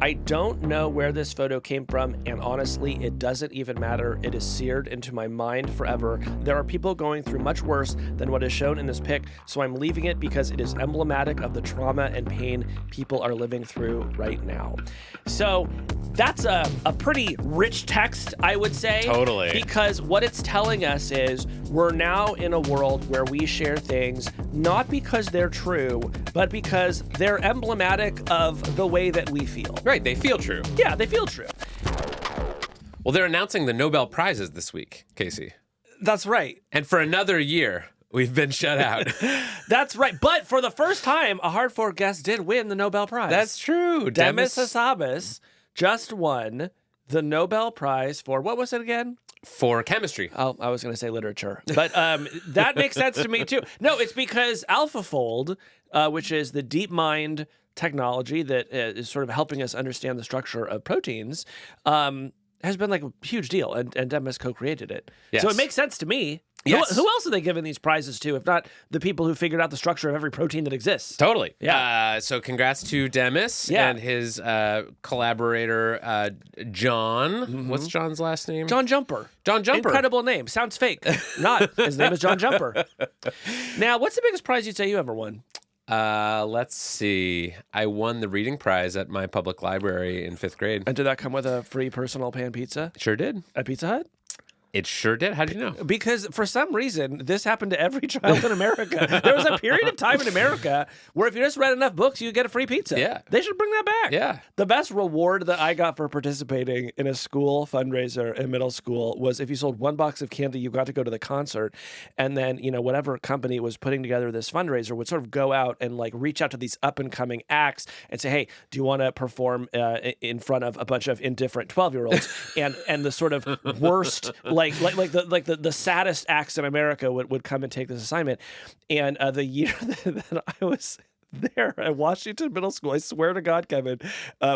I don't know where this photo came from, and honestly, it doesn't even matter. It is seared into my mind forever. There are people going through much worse than what is shown in this pic, so I'm leaving it because it is emblematic of the trauma and pain people are living through right now. So that's a pretty rich text, I would say. Totally. Because what it's telling us is we're now in a world where we share things not because they're true, but because they're emblematic of the way that we feel. Right, they feel true. Yeah, they feel true. Well, they're announcing the Nobel Prizes this week, Casey. That's right. And for another year, we've been shut out. That's right. But for the first time, a Hard Fork guest did win the Nobel Prize. That's true. Demis Hassabis just won the Nobel Prize for, what was it again? For chemistry. Oh, I was going to say literature. But that makes sense to me, too. No, it's because AlphaFold, which is the DeepMind technology that is sort of helping us understand the structure of proteins, has been like a huge deal, and Demis co-created it. Yes. So it makes sense to me. Yes. Who else are they giving these prizes to, if not the people who figured out the structure of every protein that exists? Totally. Yeah. So congrats to Demis and his collaborator, John. Mm-hmm. What's John's last name? John Jumper. John Jumper. Incredible name. Sounds fake. Not. His name is John Jumper. Now, what's the biggest prize you'd say you ever won? Let's see. I won the reading prize at my public library in 5th grade. And did that come with a free personal pan pizza Sure did. at Pizza Hut? It sure did. How did you know? Because for some reason, this happened to every child in America. There was a period of time in America where if you just read enough books, you get a free pizza. Yeah. They should bring that back. Yeah. The best reward that I got for participating in a school fundraiser in middle school was if you sold 1 box of candy, you got to go to the concert. And then, whatever company was putting together this fundraiser would sort of go out and like reach out to these up and coming acts and say, hey, do you want to perform in front of a bunch of indifferent 12-year-olds? and the sort of worst, the saddest acts in America would come and take this assignment. And the year that I was there at Washington Middle School, I swear to God, Kevin,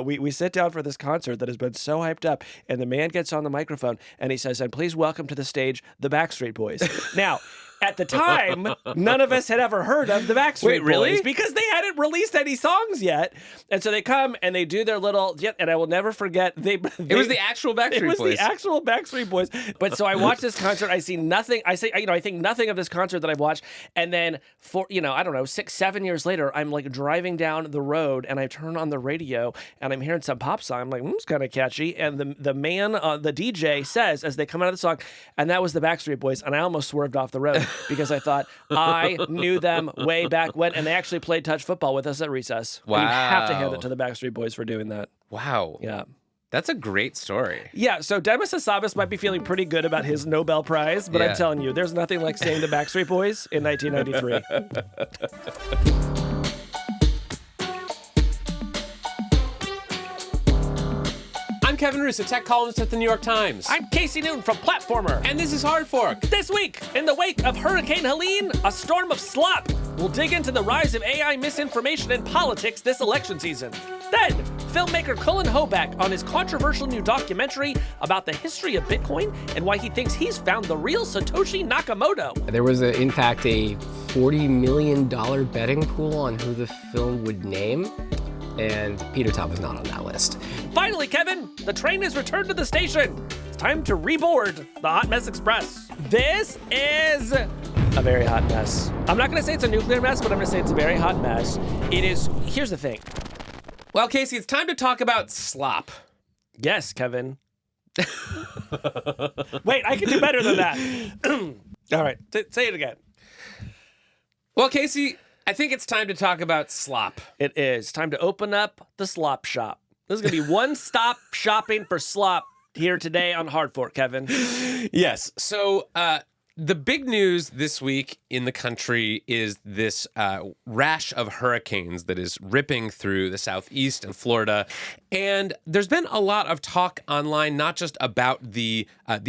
we sit down for this concert that has been so hyped up, and the man gets on the microphone and he says, and please welcome to the stage the Backstreet Boys. Now, at the time, none of us had ever heard of the Backstreet Boys because they hadn't released any songs yet. And so they come and they do their little, and I will never forget, it was the actual Backstreet Boys. It was the actual Backstreet Boys. But so I watched this concert. I see nothing. I think nothing of this concert that I've watched. And then for, I don't know, 6-7 years later, I'm like driving down the road and I turn on the radio and I'm hearing some pop song. I'm like, it's kind of catchy. And the man, the DJ says as they come out of the song, and that was the Backstreet Boys. And I almost swerved off the road. Because I thought I knew them way back when, and they actually played touch football with us at recess. Wow. And you have to hand it to the Backstreet Boys for doing that. Wow. Yeah. That's a great story. Yeah, so Demis Hassabis might be feeling pretty good about his Nobel Prize, but I'm telling you, there's nothing like saying the Backstreet Boys in 1993. I'm Kevin Roos, a tech columnist at the New York Times. I'm Casey Newton from Platformer. And this is Hard Fork. This week, in the wake of Hurricane Helene, a storm of slop. We'll dig into the rise of AI misinformation in politics this election season. Then, filmmaker Cullen Hoback on his controversial new documentary about the history of Bitcoin and why he thinks he's found the real Satoshi Nakamoto. There was, in fact, a $40 million betting pool on who the film would name, and Peter Tom was not on that list. Finally, Kevin, the train has returned to the station. It's time to reboard the Hot Mess Express. This is a very hot mess. I'm not going to say it's a nuclear mess, but I'm going to say it's a very hot mess. It is. Here's the thing. Well, Casey, it's time to talk about slop. Yes, Kevin. Wait, I can do better than that. All right, say it again. Well, Casey, I think it's time to talk about slop. It is time to open up the slop shop. This is going to be one-stop shopping for slop here today on Hard Fork, Kevin. Yes. So the big news this week in the country is this rash of hurricanes that is ripping through the southeast and Florida. And there's been a lot of talk online, not just about the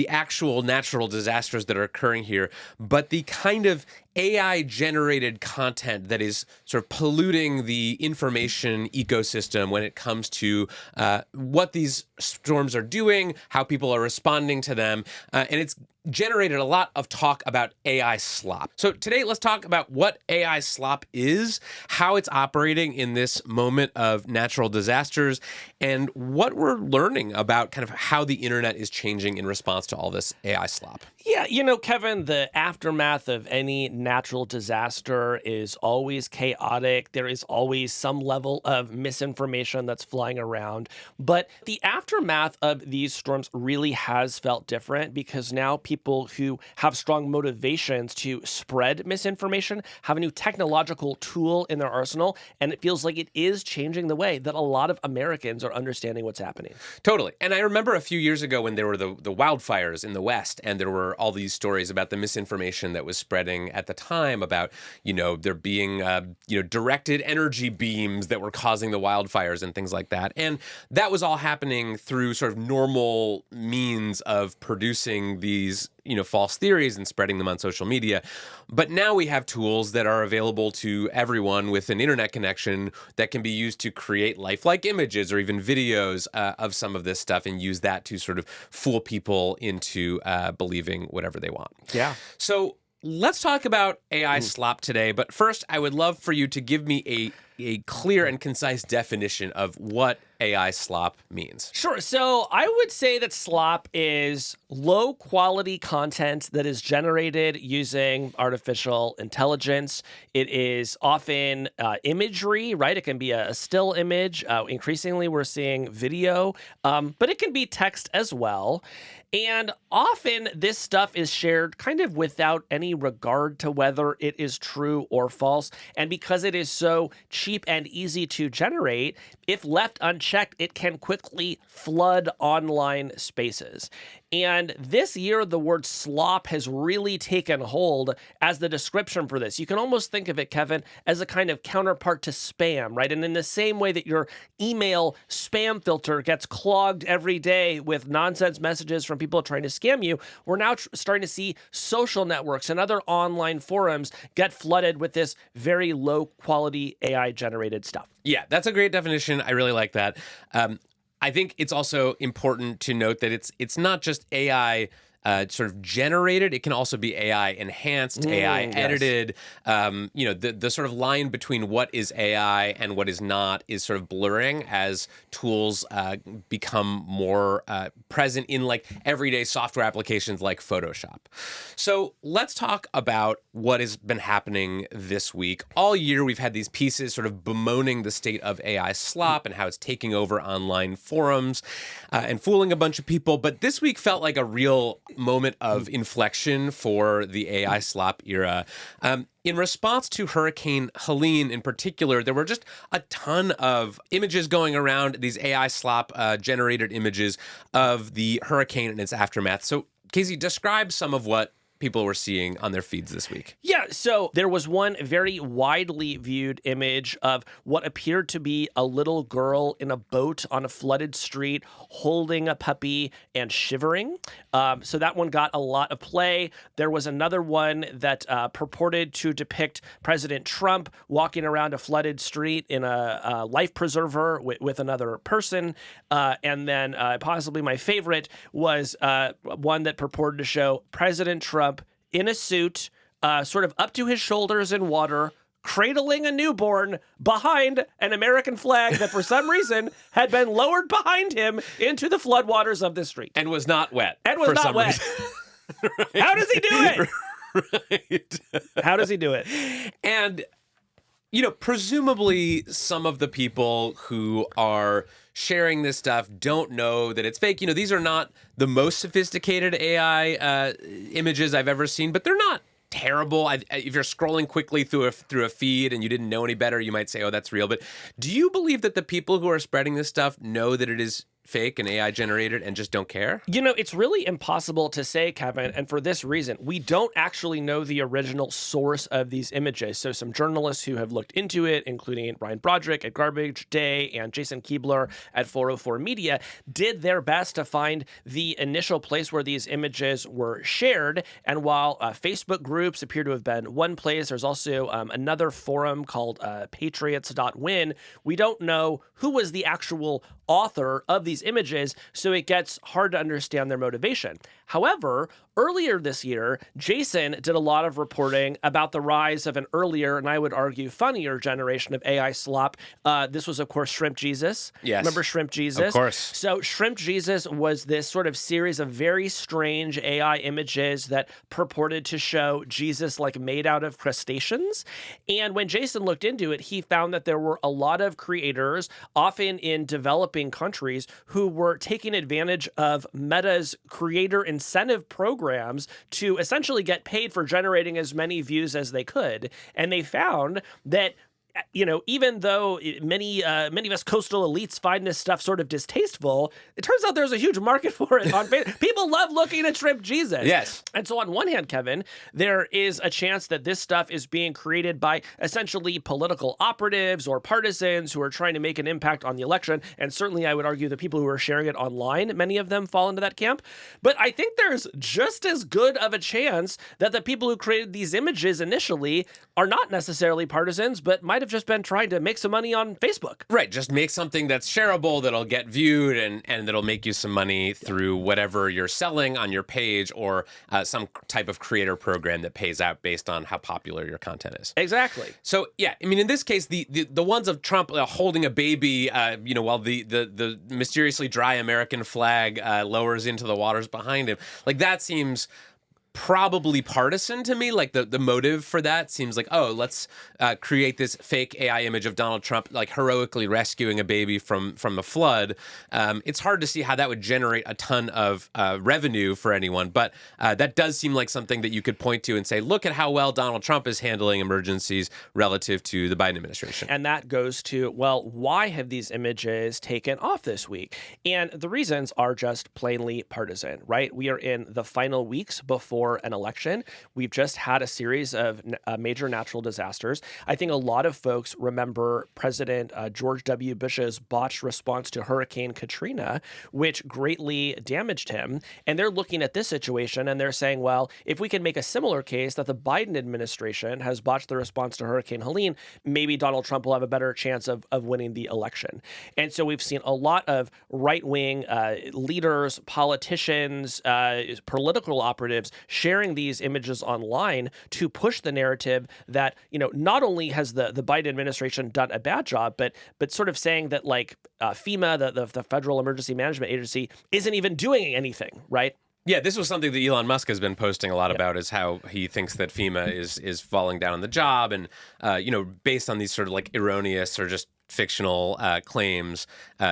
actual natural disasters that are occurring here, but the kind of AI-generated content that is sort of polluting the information ecosystem when it comes to what these storms are doing, how people are responding to them, and it's generated a lot of talk about AI slop. So today, let's talk about what AI slop is, how it's operating in this moment of natural disasters, and what we're learning about kind of how the internet is changing in response to all this AI slop. Yeah, Kevin, the aftermath of any natural disaster is always chaotic. There is always some level of misinformation that's flying around. But the aftermath of these storms really has felt different because now people who have strong motivations to spread misinformation have a new technological tool in their arsenal. And it feels like it is changing the way that a lot of Americans are understanding what's happening. Totally. And I remember a few years ago when there were the wildfires in the West, and there were all these stories about the misinformation that was spreading at the time about, there being, directed energy beams that were causing the wildfires and things like that. And that was all happening through sort of normal means of producing these, false theories and spreading them on social media. But now we have tools that are available to everyone with an internet connection that can be used to create lifelike images or even videos of some of this stuff and use that to sort of fool people into believing whatever they want. Yeah. So let's talk about AI slop today. But first, I would love for you to give me a clear and concise definition of what AI slop means. Sure. So I would say that slop is low quality content that is generated using artificial intelligence. It is often imagery, right? It can be a still image. Increasingly, we're seeing video, but it can be text as well. And often this stuff is shared kind of without any regard to whether it is true or false. And because it is so cheap and easy to generate, if left unchecked, it can quickly flood online spaces. And this year, the word slop has really taken hold as the description for this. You can almost think of it, Kevin, as a kind of counterpart to spam, right? And in the same way that your email spam filter gets clogged every day with nonsense messages from people trying to scam you, we're now starting to see social networks and other online forums get flooded with this very low quality AI generated stuff. Yeah, that's a great definition. I really like that. I think it's also important to note that it's not just AI sort of generated. It can also be AI enhanced, AI edited. The sort of line between what is AI and what is not is sort of blurring as tools become more present in like everyday software applications like Photoshop. So let's talk about what has been happening this week. All year we've had these pieces sort of bemoaning the state of AI slop and how it's taking over online forums and fooling a bunch of people. But this week felt like a real moment of inflection for the AI slop era. In response to Hurricane Helene in particular, there were just a ton of images going around, these AI slop generated images of the hurricane and its aftermath. So, Casey, describe some of what people were seeing on their feeds this week. Yeah, so there was one very widely viewed image of what appeared to be a little girl in a boat on a flooded street holding a puppy and shivering. So that one got a lot of play. There was another one that purported to depict President Trump walking around a flooded street in a life preserver with another person. And then possibly my favorite was one that purported to show President Trump in a suit, sort of up to his shoulders in water, cradling a newborn behind an American flag that for some reason had been lowered behind him into the floodwaters of the street. And was not wet. And was not wet. Right. How does he do it? Right. How does he do it? And, presumably some of the people who are sharing this stuff don't know that it's fake. These are not the most sophisticated AI images I've ever seen, but they're not terrible. If you're scrolling quickly through a feed and you didn't know any better, you might say, oh, that's real. But do you believe that the people who are spreading this stuff know that it is fake and AI generated and just don't care? It's really impossible to say, Kevin, and for this reason, we don't actually know the original source of these images. So some journalists who have looked into it, including Ryan Broderick at Garbage Day and Jason Keebler at 404 Media, did their best to find the initial place where these images were shared. And while Facebook groups appear to have been one place, there's also another forum called patriots.win. We don't know who was the actual author of these these images, so it gets hard to understand their motivation. However, earlier this year, Jason did a lot of reporting about the rise of an earlier, and I would argue funnier, generation of AI slop. This was, of course, Shrimp Jesus. Yes. Remember Shrimp Jesus? Of course. So Shrimp Jesus was this sort of series of very strange AI images that purported to show Jesus like made out of crustaceans. And when Jason looked into it, he found that there were a lot of creators, often in developing countries, who were taking advantage of Meta's creator incentive programs to essentially get paid for generating as many views as they could. And they found that, you know, even though many of us coastal elites find this stuff sort of distasteful, it turns out there's a huge market for it on Facebook. People love looking at Shrimp Jesus. Yes. And so on one hand, Kevin, there is a chance that this stuff is being created by essentially political operatives or partisans who are trying to make an impact on the election. And certainly I would argue the people who are sharing it online, many of them fall into that camp. But I think there's just as good of a chance that the people who created these images initially are not necessarily partisans, but might have just been trying to make some money on Facebook. Right, just make something that's shareable, that'll get viewed, and that'll make you some money through whatever you're selling on your page, or some type of creator program that pays out based on how popular your content is. Exactly. So yeah, I mean, in this case, the ones of Trump holding a baby, while the mysteriously dry American flag lowers into the waters behind him, like that seems probably partisan to me. Like the motive for that seems like, oh, let's create this fake AI image of Donald Trump like heroically rescuing a baby from a flood. It's hard to see how that would generate a ton of revenue for anyone, but that does seem like something that you could point to and say, look at how well Donald Trump is handling emergencies relative to the Biden administration. And that goes to, well, why have these images taken off this week? And the reasons are just plainly partisan, right? We are in the final weeks before an election. We've just had a series of major natural disasters. I think a lot of folks remember President George W. Bush's botched response to Hurricane Katrina, which greatly damaged him. And they're looking at this situation and they're saying, well, if we can make a similar case that the Biden administration has botched the response to Hurricane Helene, maybe Donald Trump will have a better chance of winning the election. And so we've seen a lot of right-wing leaders, politicians, political operatives sharing these images online to push the narrative that, you know, not only has the Biden administration done a bad job, but sort of saying that like FEMA, the Federal Emergency Management Agency, isn't even doing anything, right? Yeah, this was something that Elon Musk has been posting a lot about, is how he thinks that FEMA is falling down on the job, and based on these sort of like erroneous or just fictional claims,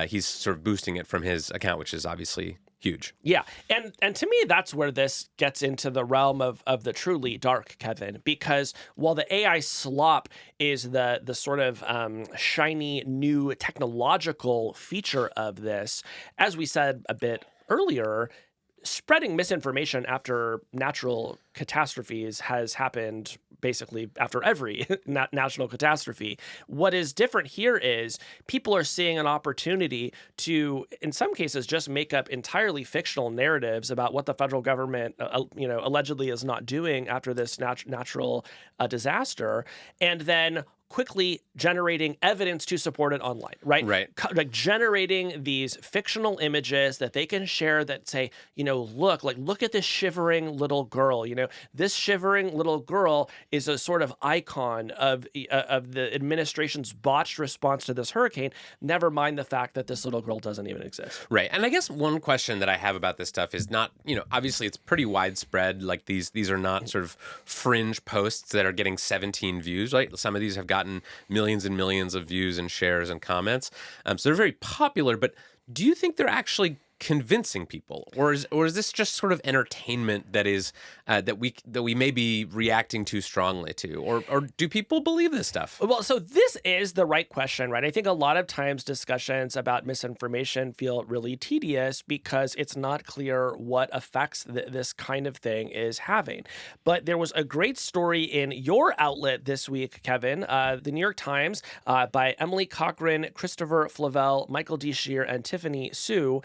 he's sort of boosting it from his account, which is obviously huge. Yeah. And to me, that's where this gets into the realm of the truly dark, Kevin, because while the AI slop is the sort of shiny new technological feature of this, as we said a bit earlier, spreading misinformation after natural catastrophes has happened basically after every national catastrophe. What is different here is people are seeing an opportunity to, in some cases, just make up entirely fictional narratives about what the federal government, allegedly is not doing after this natural disaster, and then quickly generating evidence to support it online, right? Right. Like generating these fictional images that they can share that say, look at this shivering little girl. This shivering little girl is a sort of icon of the administration's botched response to this hurricane. Never mind the fact that this little girl doesn't even exist. Right. And I guess one question that I have about this stuff is not, obviously it's pretty widespread. Like these are not sort of fringe posts that are getting 17 views, right? Some of these have gotten millions and millions of views and shares and comments. So they're very popular, but do you think they're actually convincing people, or is this just sort of entertainment that is that we may be reacting too strongly to, or do people believe this stuff? Well, so this is the right question, right? I think a lot of times discussions about misinformation feel really tedious because it's not clear what effects this kind of thing is having. But there was a great story in your outlet this week, Kevin, the New York Times, by Emily Cochran, Christopher Flavel, Michael D. Shear, and Tiffany Sue.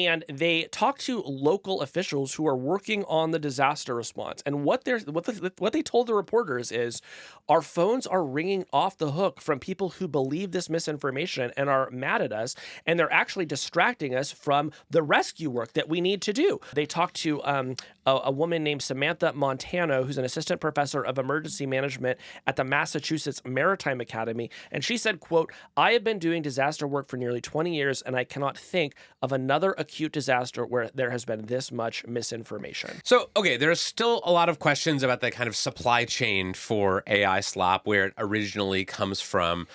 and they talked to local officials who are working on the disaster response. And what they told the reporters is, our phones are ringing off the hook from people who believe this misinformation and are mad at us, and they're actually distracting us from the rescue work that we need to do. They talked to a woman named Samantha Montano, who's an assistant professor of emergency management at the Massachusetts Maritime Academy, and she said, quote, "I have been doing disaster work for nearly 20 years, and I cannot think of another acute disaster where there has been this much misinformation." So, okay, there's still a lot of questions about the kind of supply chain for AI slop, where it originally comes from.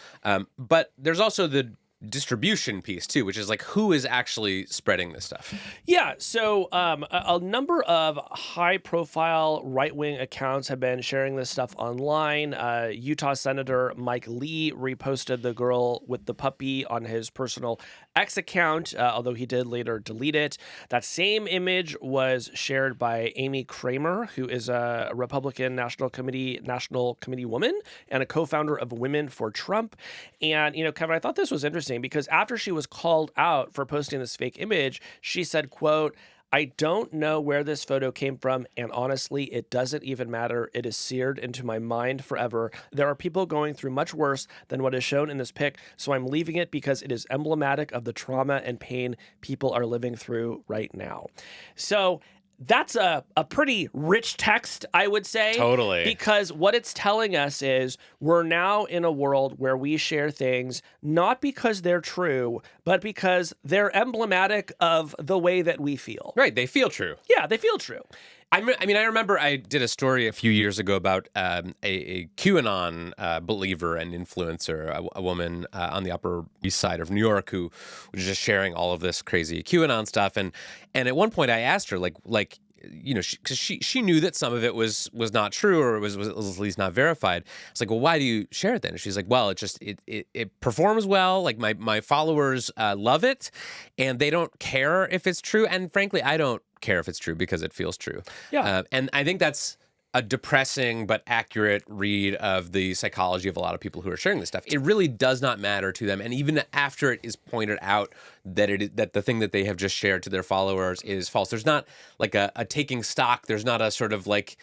But there's also the distribution piece too, which is like, who is actually spreading this stuff? Yeah, so a number of high-profile right-wing accounts have been sharing this stuff online. Utah Senator Mike Lee reposted the girl with the puppy on his personal X account, although he did later delete it. That same image was shared by Amy Kramer, who is a Republican National Committee woman and a co-founder of Women for Trump. And, Kevin, I thought this was interesting because after she was called out for posting this fake image, she said, quote, "I don't know where this photo came from, and honestly, it doesn't even matter. It is seared into my mind forever. There are people going through much worse than what is shown in this pic, so I'm leaving it because it is emblematic of the trauma and pain people are living through right now." So that's a pretty rich text, I would say. Totally. Because what it's telling us is we're now in a world where we share things not because they're true, but because they're emblematic of the way that we feel. Right, they feel true. Yeah, they feel true. I remember I did a story a few years ago about a QAnon believer and influencer, a woman on the Upper East Side of New York who was just sharing all of this crazy QAnon stuff. And at one point I asked her, because she knew that some of it was not true or was at least not verified. I was like, well, why do you share it then? And she's like, well, it performs well. Like my followers love it, and they don't care if it's true. And frankly, I don't care if it's true because it feels true. Yeah. And I think that's a depressing but accurate read of the psychology of a lot of people who are sharing this stuff. It really does not matter to them, and even after it is pointed out that the thing that they have just shared to their followers is false, there's not like a taking stock. There's not a sort of like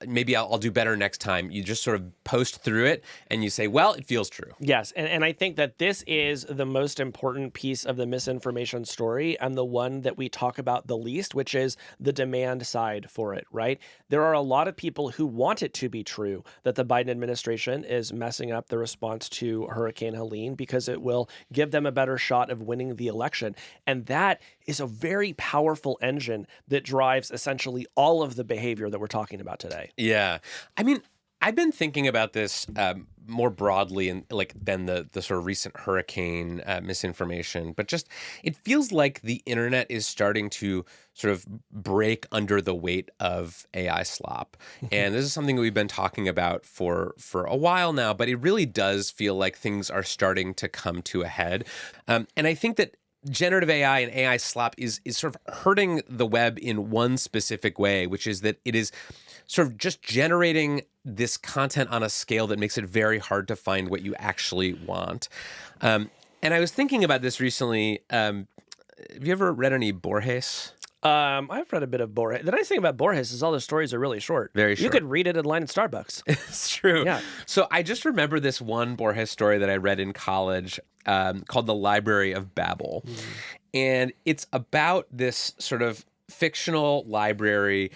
maybe I'll do better next time. You just sort of post through it and you say, well, it feels true. Yes, and I think that this is the most important piece of the misinformation story and the one that we talk about the least, which is the demand side for it, right? There are a lot of people who want it to be true that the Biden administration is messing up the response to Hurricane Helene because it will give them a better shot of winning the election. And that is a very powerful engine that drives essentially all of the behavior that we're talking about today. Yeah. I mean, I've been thinking about this more broadly and than the sort of recent hurricane misinformation, but just it feels like the internet is starting to sort of break under the weight of AI slop. And this is something that we've been talking about for a while now, but it really does feel like things are starting to come to a head. And I think that generative AI and AI slop is sort of hurting the web in one specific way, which is that it is sort of just generating this content on a scale that makes it very hard to find what you actually want. And I was thinking about this recently. Have you ever read any Borges? I've read a bit of Borges. The nice thing about Borges is all the stories are really short. Very short. You could read it in line at Starbucks. It's true. Yeah. So I just remember this one Borges story that I read in college called The Library of Babel. And it's about this sort of fictional library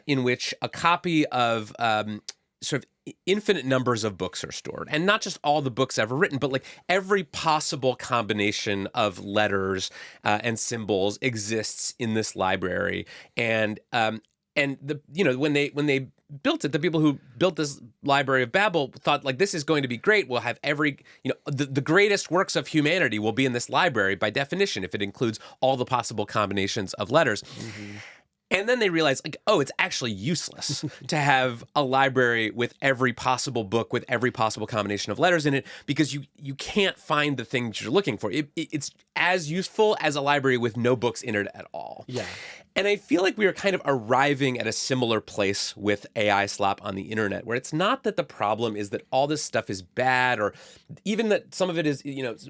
in which a copy of sort of infinite numbers of books are stored, and not just all the books ever written, but like every possible combination of letters and symbols exists in this library. And the when they built it, the people who built this Library of Babel thought like, this is going to be great. We'll have every the greatest works of humanity will be in this library by definition if it includes all the possible combinations of letters. And then they realized, like, oh, it's actually useless to have a library with every possible book with every possible combination of letters in it, because you can't find the things you're looking for. It's as useful as a library with no books in it at all. Yeah. And I feel like we are kind of arriving at a similar place with AI slop on the internet, where it's not that the problem is that all this stuff is bad, or even that some of it is,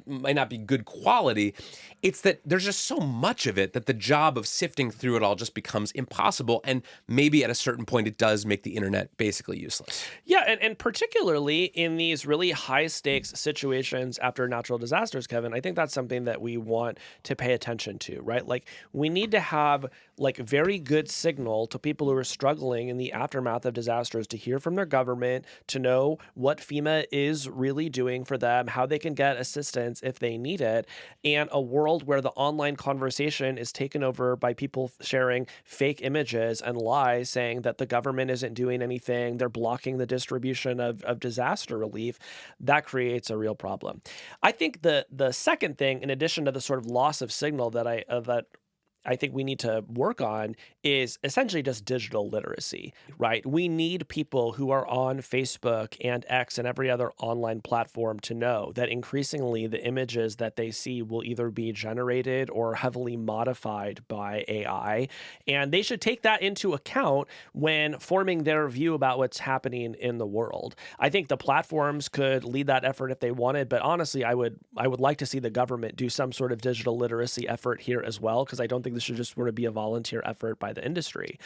might not be good quality. It's that there's just so much of it that the job of sifting through it all just becomes impossible. And maybe at a certain point, it does make the internet basically useless. Yeah, and particularly in these really high stakes situations after natural disasters, Kevin, I think that's something that we want to pay attention to, right? Like, we need to have like very good signal to people who are struggling in the aftermath of disasters to hear from their government, to know what FEMA is really doing for them, how they can get assistance if they need it, and a world where the online conversation is taken over by people sharing fake images and lies saying that the government isn't doing anything, they're blocking the distribution of disaster relief. That creates a real problem. I think the second thing, in addition to the sort of loss of signal that I think we need to work on, is essentially just digital literacy, right? We need people who are on Facebook and X and every other online platform to know that increasingly the images that they see will either be generated or heavily modified by AI. And they should take that into account when forming their view about what's happening in the world. I think the platforms could lead that effort if they wanted, but honestly, I would like to see the government do some sort of digital literacy effort here as well, because I don't think this should just sort of be a volunteer effort by the industry.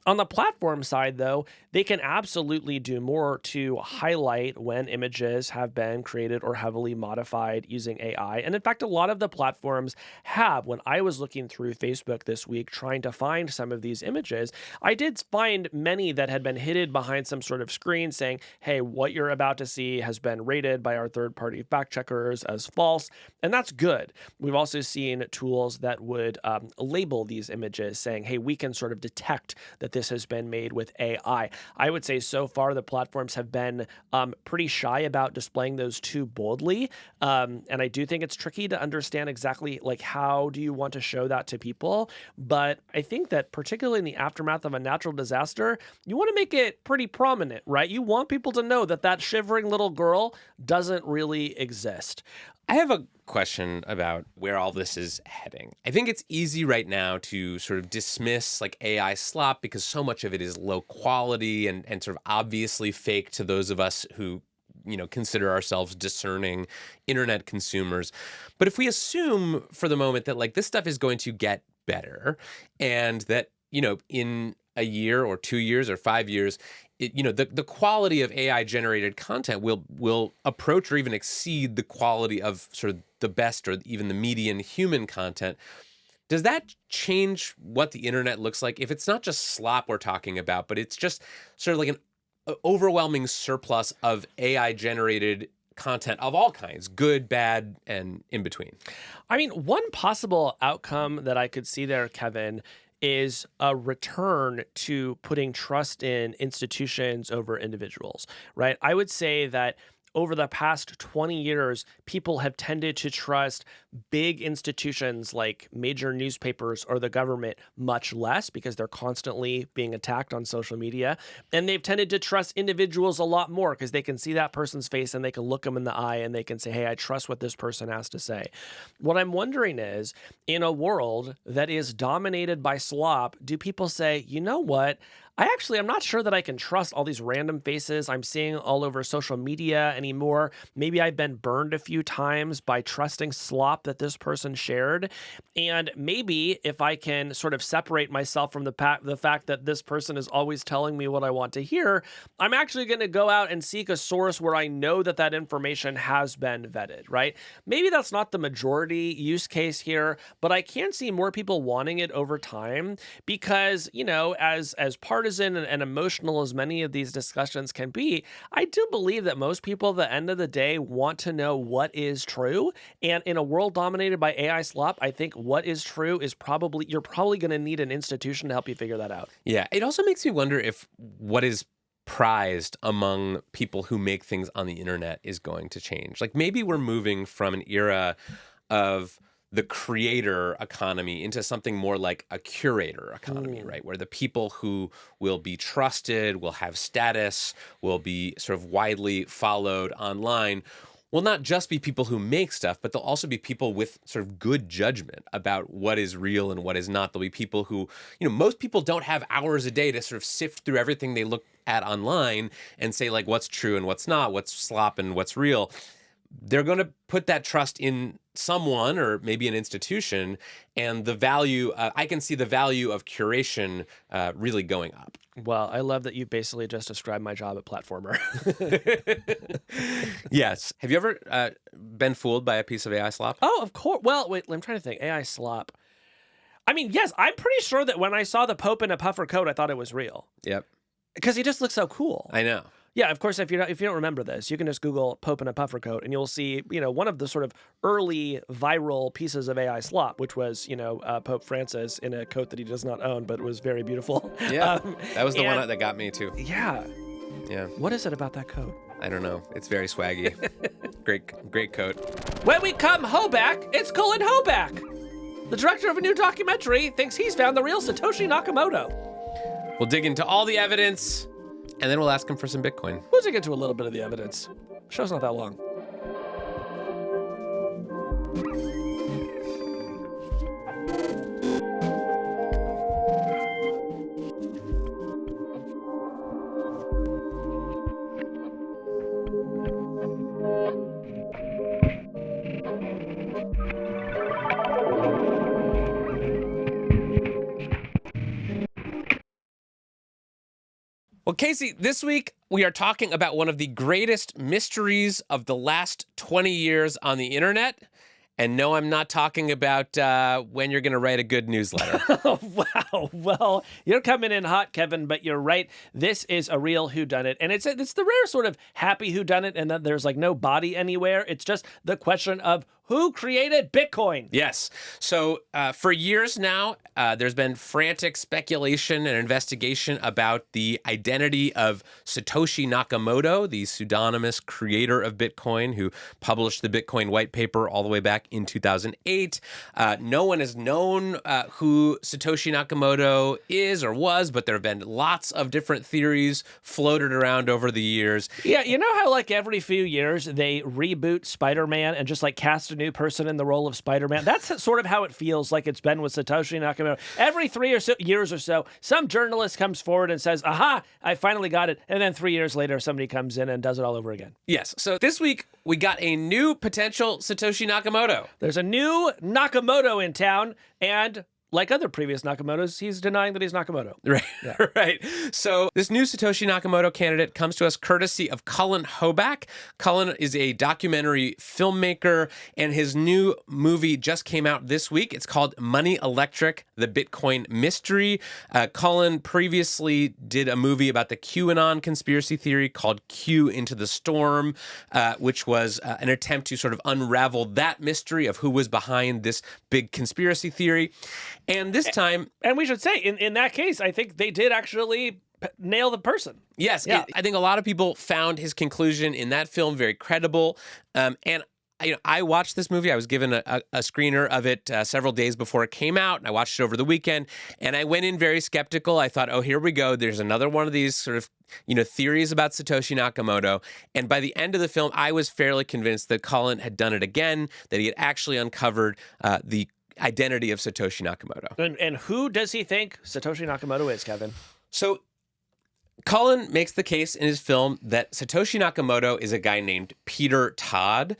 On the platform side, though, they can absolutely do more to highlight when images have been created or heavily modified using AI. And in fact, a lot of the platforms have. When I was looking through Facebook this week trying to find some of these images, I did find many that had been hidden behind some sort of screen saying, hey, what you're about to see has been rated by our third-party fact checkers as false. And that's good. We've also seen tools that would label these images saying, hey, we can sort of detect that this has been made with AI. I would say so far the platforms have been pretty shy about displaying those too boldly. And I do think it's tricky to understand exactly like how do you want to show that to people. But I think that particularly in the aftermath of a natural disaster, you want to make it pretty prominent, right? You want people to know that that shivering little girl doesn't really exist. I have a question about where all this is heading. I think it's easy right now to sort of dismiss like AI slop because so much of it is low quality and sort of obviously fake to those of us who consider ourselves discerning internet consumers. But if we assume for the moment that like this stuff is going to get better and that, in a year or 2 years or 5 years, the quality of AI generated content will approach or even exceed the quality of sort of the best or even the median human content. Does that change what the internet looks like? If it's not just slop we're talking about, but it's just sort of like an overwhelming surplus of AI generated content of all kinds, good, bad, and in between. I mean, one possible outcome that I could see there, Kevin, is a return to putting trust in institutions over individuals, right? I would say that over the past 20 years, people have tended to trust big institutions like major newspapers or the government much less because they're constantly being attacked on social media. And they've tended to trust individuals a lot more because they can see that person's face and they can look them in the eye and they can say, hey, I trust what this person has to say. What I'm wondering is, in a world that is dominated by slop, do people say, you know what? I'm not sure that I can trust all these random faces I'm seeing all over social media anymore. Maybe I've been burned a few times by trusting slop that this person shared. And maybe if I can sort of separate myself from the fact that this person is always telling me what I want to hear, I'm actually going to go out and seek a source where I know that that information has been vetted, right? Maybe that's not the majority use case here, but I can see more people wanting it over time because, as partisan and emotional as many of these discussions can be, I do believe that most people at the end of the day want to know what is true. And in a world dominated by AI slop, I think what is true is you're probably going to need an institution to help you figure that out. Yeah, it also makes me wonder if what is prized among people who make things on the internet is going to change. Like maybe we're moving from an era of the creator economy into something more like a curator economy, right? Where the people who will be trusted, will have status, will be sort of widely followed online, will not just be people who make stuff, but they'll also be people with sort of good judgment about what is real and what is not. There'll be people who, most people don't have hours a day to sort of sift through everything they look at online and say, like, what's true and what's not, what's slop and what's real. They're going to put that trust in someone or maybe an institution, and the value, I can see the value of curation really going up. Well, I love that you basically just described my job at Platformer. Yes. Have you ever been fooled by a piece of AI slop? Oh, of course. Well, wait, I'm trying to think. AI slop. I mean, yes, I'm pretty sure that when I saw the Pope in a puffer coat, I thought it was real. Yep. Because he just looks so cool. I know. Yeah, of course, if you don't remember this, you can just Google Pope in a puffer coat, and you'll see, one of the sort of early viral pieces of AI slop, which was, Pope Francis in a coat that he does not own, but was very beautiful. Yeah, that was the one that got me too. Yeah. Yeah. What is it about that coat? I don't know. It's very swaggy. Great coat. When we come Hoback, it's Cullen Hoback. The director of a new documentary thinks he's found the real Satoshi Nakamoto. We'll dig into all the evidence, and then we'll ask him for some Bitcoin. We'll dig into a little bit of the evidence. Show's not that long. Well, Casey, this week we are talking about one of the greatest mysteries of the last 20 years on the internet. And no, I'm not talking about when you're going to write a good newsletter. Oh, wow. Well, you're coming in hot, Kevin, but you're right. This is a real whodunit. And it's the rare sort of happy whodunit, and that there's like no body anywhere. It's just the question of who created Bitcoin? Yes. So for years now, there's been frantic speculation and investigation about the identity of Satoshi Nakamoto, the pseudonymous creator of Bitcoin, who published the Bitcoin white paper all the way back in 2008. No one has known who Satoshi Nakamoto is or was, but there have been lots of different theories floated around over the years. Yeah, you know how like every few years they reboot Spider-Man and just like cast a new person in the role of Spider-Man? That's sort of how it feels like it's been with Satoshi Nakamoto. Every 3 years or so, some journalist comes forward and says, aha, I finally got it. And then 3 years later, somebody comes in and does it all over again. Yes. So this week, we got a new potential Satoshi Nakamoto. There's a new Nakamoto in town, and like other previous Nakamotos, he's denying that he's Nakamoto. Right, yeah. Right. So this new Satoshi Nakamoto candidate comes to us courtesy of Cullen Hoback. Cullen is a documentary filmmaker, and his new movie just came out this week. It's called Money Electric, The Bitcoin Mystery. Cullen previously did a movie about the QAnon conspiracy theory called Q Into the Storm, which was an attempt to sort of unravel that mystery of who was behind this big conspiracy theory. And this time... And we should say, in that case, I think they did actually nail the person. Yes. Yeah. I think a lot of people found his conclusion in that film very credible. And I watched this movie. I was given a screener of it several days before it came out, and I watched it over the weekend. And I went in very skeptical. I thought, oh, here we go. There's another one of these sort of theories about Satoshi Nakamoto. And by the end of the film, I was fairly convinced that Cullen had done it again, that he had actually uncovered the identity of Satoshi Nakamoto. And who does he think Satoshi Nakamoto is, Kevin? So Cullen makes the case in his film that Satoshi Nakamoto is a guy named Peter Todd.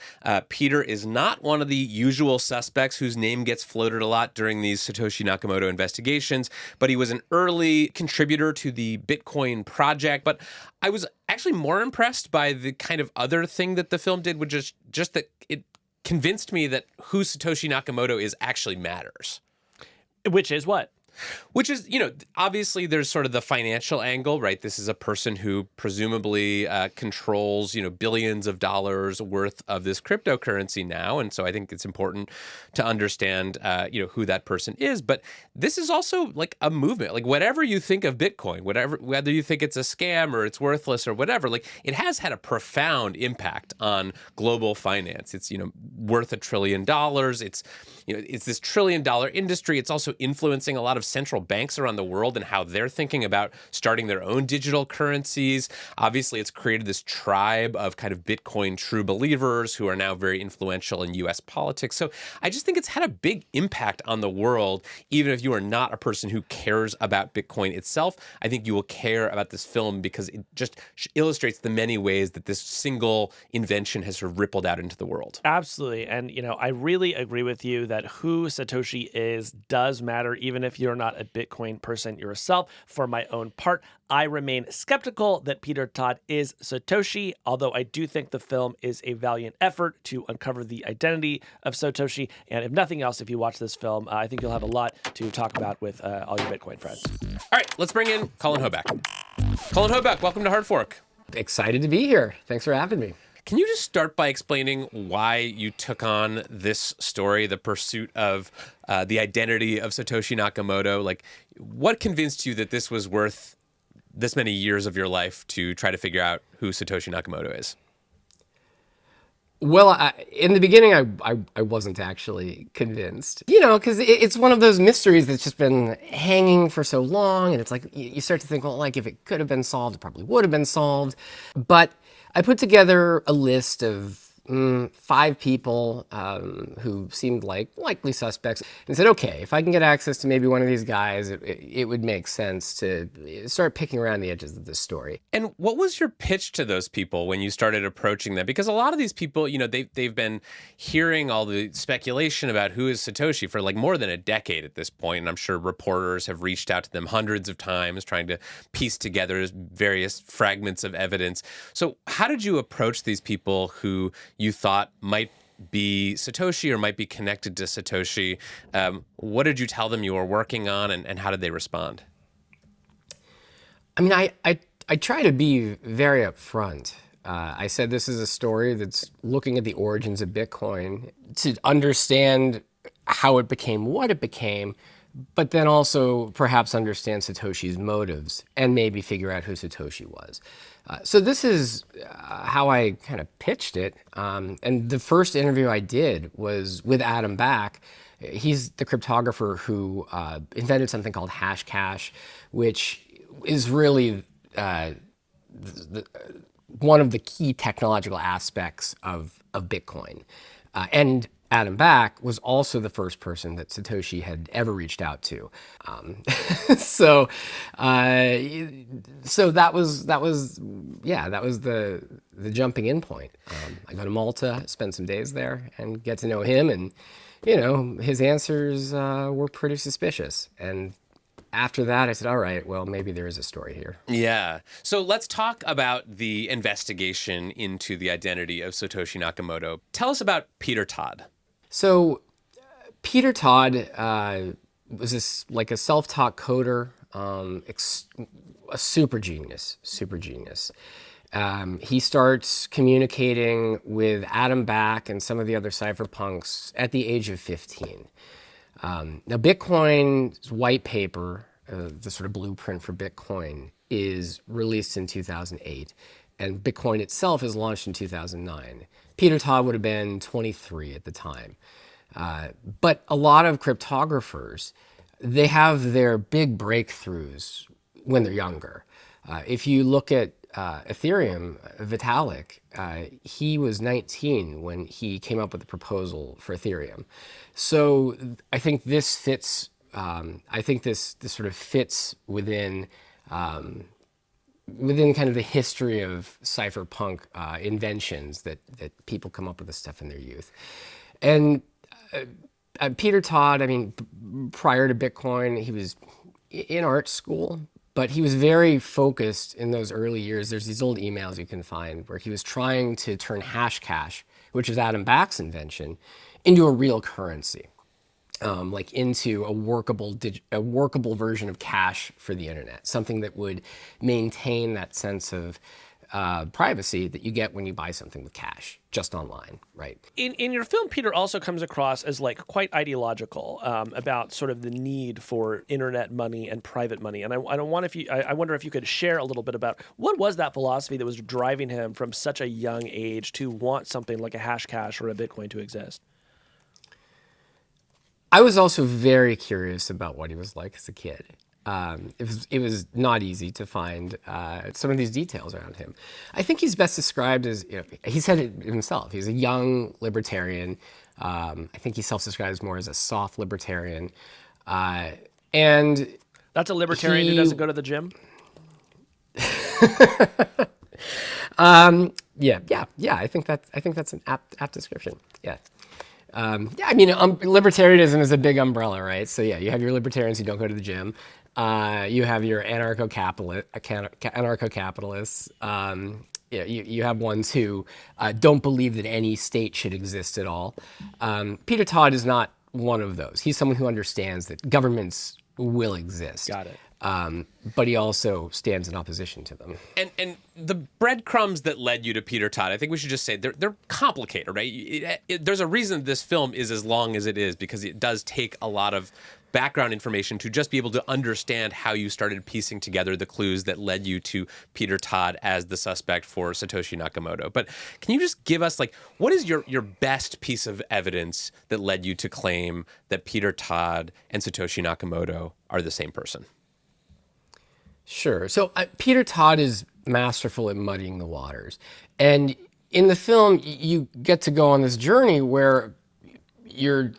Peter is not one of the usual suspects whose name gets floated a lot during these Satoshi Nakamoto investigations, but he was an early contributor to the Bitcoin project. But I was actually more impressed by the kind of other thing that the film did, which is just that it convinced me that who Satoshi Nakamoto is actually matters. Which is what? Which is, obviously there's sort of the financial angle, right? This is a person who presumably controls, billions of dollars worth of this cryptocurrency now. And so I think it's important to understand, who that person is. But this is also like a movement, like whatever you think of Bitcoin, whether you think it's a scam or it's worthless or whatever, like it has had a profound impact on global finance. It's, worth $1 trillion. It's this $1 trillion industry. It's also influencing a lot of of central banks around the world and how they're thinking about starting their own digital currencies. Obviously, it's created this tribe of kind of Bitcoin true believers who are now very influential in US politics. So I just think it's had a big impact on the world, even if you are not a person who cares about Bitcoin itself. I think you will care about this film because it just illustrates the many ways that this single invention has sort of rippled out into the world. Absolutely. And, I really agree with you that who Satoshi is does matter, even if you're not a Bitcoin person yourself. For my own part, I remain skeptical that Peter Todd is Satoshi, although I do think the film is a valiant effort to uncover the identity of Satoshi. And if nothing else, if you watch this film, I think you'll have a lot to talk about with all your Bitcoin friends. All right, let's bring in Cullen Hoback. Cullen Hoback, welcome to Hard Fork. Excited to be here. Thanks for having me. Can you just start by explaining why you took on this story, the pursuit of the identity of Satoshi Nakamoto? Like, what convinced you that this was worth this many years of your life to try to figure out who Satoshi Nakamoto is? Well, in the beginning, I wasn't actually convinced, because it's one of those mysteries that's just been hanging for so long. And it's like you start to think, well, like if it could have been solved, it probably would have been solved. But I put together a list of 5 people who seemed like likely suspects and said, okay, if I can get access to maybe one of these guys, it would make sense to start picking around the edges of this story. And what was your pitch to those people when you started approaching them? Because a lot of these people, they've been hearing all the speculation about who is Satoshi for like more than a decade at this point. And I'm sure reporters have reached out to them hundreds of times trying to piece together various fragments of evidence. So how did you approach these people who you thought might be Satoshi or might be connected to Satoshi? What did you tell them you were working on, and how did they respond? I mean, I try to be very upfront. I said this is a story that's looking at the origins of Bitcoin to understand how it became what it became, but then also perhaps understand Satoshi's motives and maybe figure out who Satoshi was. So this is how I kind of pitched it. And the first interview I did was with Adam Back. He's the cryptographer who invented something called Hashcash, which is really one of the key technological aspects of Bitcoin. And Adam Back was also the first person that Satoshi had ever reached out to. So that was the jumping in point. I go to Malta, spend some days there, and get to know him. And his answers were pretty suspicious. And after that, I said, all right, well, maybe there is a story here. Yeah. So let's talk about the investigation into the identity of Satoshi Nakamoto. Tell us about Peter Todd. So Peter Todd was a self-taught coder, a super genius. He starts communicating with Adam Back and some of the other cypherpunks at the age of 15. Now, Bitcoin's white paper, the sort of blueprint for Bitcoin, is released in 2008, and Bitcoin itself is launched in 2009. Peter Todd would have been 23 at the time. But a lot of cryptographers, they have their big breakthroughs when they're younger. If you look at Ethereum, Vitalik, he was 19 when he came up with the proposal for Ethereum. So I think this fits. This sort of fits within kind of the history of cypherpunk inventions that people come up with this stuff in their youth. And Peter Todd, I mean, prior to Bitcoin, he was in art school, but he was very focused in those early years. There's these old emails you can find where he was trying to turn Hashcash, which is Adam Back's invention, into a real currency. Like into a workable version of cash for the internet, something that would maintain that sense of privacy that you get when you buy something with cash, just online, right? In your film, Peter also comes across as like quite ideological about sort of the need for internet money and private money. And I wonder if you could share a little bit about what was that philosophy that was driving him from such a young age to want something like a Hashcash or a Bitcoin to exist? I was also very curious about what he was like as a kid. It was not easy to find some of these details around him. I think he's best described as, he said it himself, he's a young libertarian. I think he self-describes more as a soft libertarian. And That's a libertarian who doesn't go to the gym? yeah. I think that's an apt description. Yeah. Yeah, I mean, libertarianism is a big umbrella, right? So yeah, you have your libertarians who don't go to the gym. You have your anarcho-capitalists. Yeah, you have ones who don't believe that any state should exist at all. Peter Todd is not one of those. He's someone who understands that governments will exist. Got it. But he also stands in opposition to them. And the breadcrumbs that led you to Peter Todd, I think we should just say they're complicated, right? There's a reason this film is as long as it is, because it does take a lot of background information to just be able to understand how you started piecing together the clues that led you to Peter Todd as the suspect for Satoshi Nakamoto. But can you just give us, like, what is your best piece of evidence that led you to claim that Peter Todd and Satoshi Nakamoto are the same person? Sure. So Peter Todd is masterful at muddying the waters. And in the film, you get to go on this journey where you're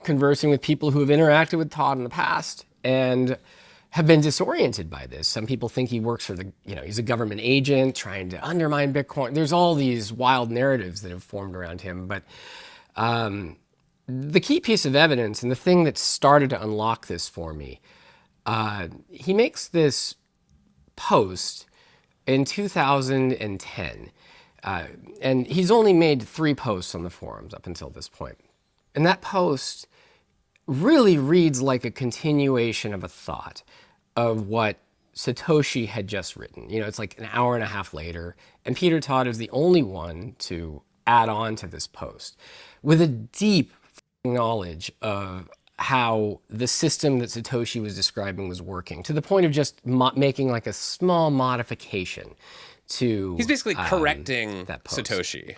conversing with people who have interacted with Todd in the past and have been disoriented by this. Some people think he works for he's a government agent trying to undermine Bitcoin. There's all these wild narratives that have formed around him. But the key piece of evidence, and the thing that started to unlock this for me, he makes this post in 2010, and he's only made 3 posts on the forums up until this point. And that post really reads like a continuation of a thought of what Satoshi had just written. It's like an hour and a half later, and Peter Todd is the only one to add on to this post with a deep knowledge of how the system that Satoshi was describing was working, to the point of just making like a small modification to. He's basically correcting that post. Satoshi.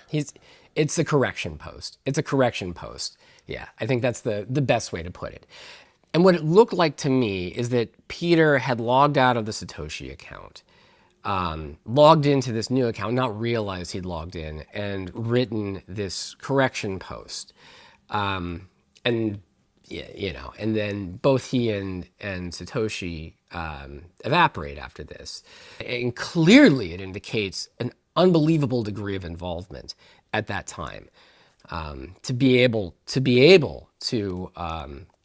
It's a correction post. It's a correction post. Yeah, I think that's the best way to put it. And what it looked like to me is that Peter had logged out of the Satoshi account, logged into this new account, not realized he'd logged in, and written this correction post. And then both he and Satoshi evaporate after this. And clearly it indicates an unbelievable degree of involvement at that time. To be able to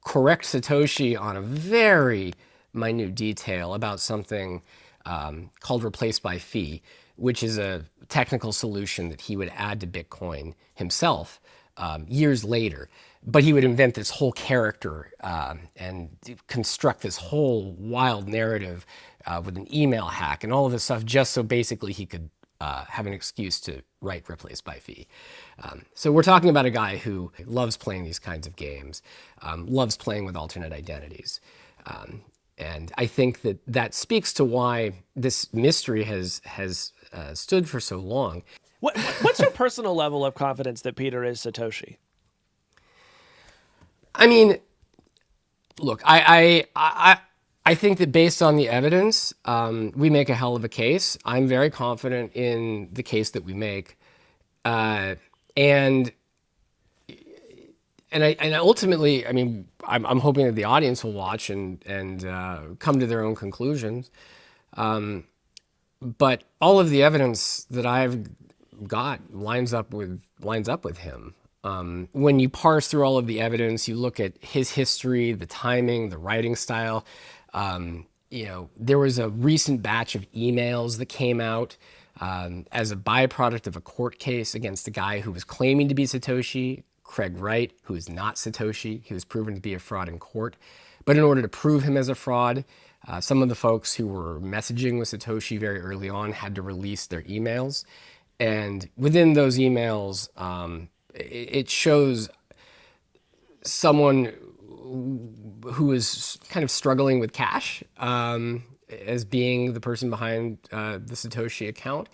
correct Satoshi on a very minute detail about something called replace by fee, which is a technical solution that he would add to Bitcoin himself years later. But he would invent this whole character and construct this whole wild narrative with an email hack and all of this stuff, just so basically he could have an excuse to write replace by fee. So we're talking about a guy who loves playing these kinds of games, loves playing with alternate identities. And I think that speaks to why this mystery has stood for so long. What's your personal level of confidence that Peter is Satoshi? I mean, look, I think that based on the evidence, we make a hell of a case. I'm very confident in the case that we make, and ultimately, I mean, I'm hoping that the audience will watch and come to their own conclusions. But all of the evidence that I've got lines up with him. When you parse through all of the evidence, you look at his history, the timing, the writing style. There was a recent batch of emails that came out as a byproduct of a court case against a guy who was claiming to be Satoshi, Craig Wright, who is not Satoshi. He was proven to be a fraud in court. But in order to prove him as a fraud, some of the folks who were messaging with Satoshi very early on had to release their emails. And within those emails, it shows someone who is kind of struggling with cash as being the person behind the Satoshi account,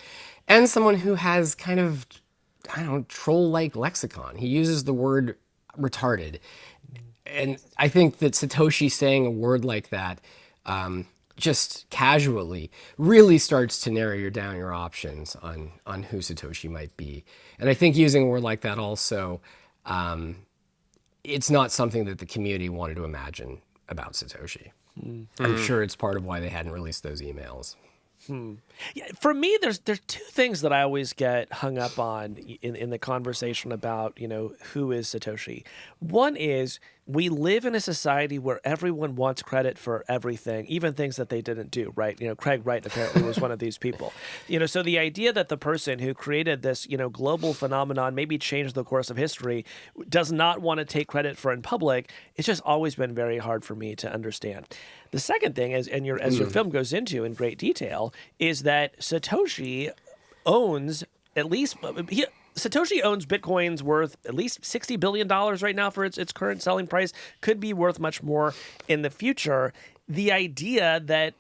and someone who has kind of, troll-like lexicon. He uses the word retarded and I think that Satoshi saying a word like that, just casually, really starts to narrow down your options on who Satoshi might be. And I think using a word like that also, it's not something that the community wanted to imagine about Satoshi. I'm sure it's part of why they hadn't released those emails. Yeah, for me, there's two things that I always get hung up on in the conversation about, who is Satoshi. One is we live in a society where everyone wants credit for everything, even things that they didn't do, right? Craig Wright apparently was one of these people. So the idea that the person who created this, global phenomenon, maybe changed the course of history, does not want to take credit for in public, it's just always been very hard for me to understand. The second thing is, and as your film goes into in great detail, is that Satoshi owns at least Satoshi owns Bitcoin's worth at least $60 billion right now for its current selling price. Could be worth much more in the future. The idea that,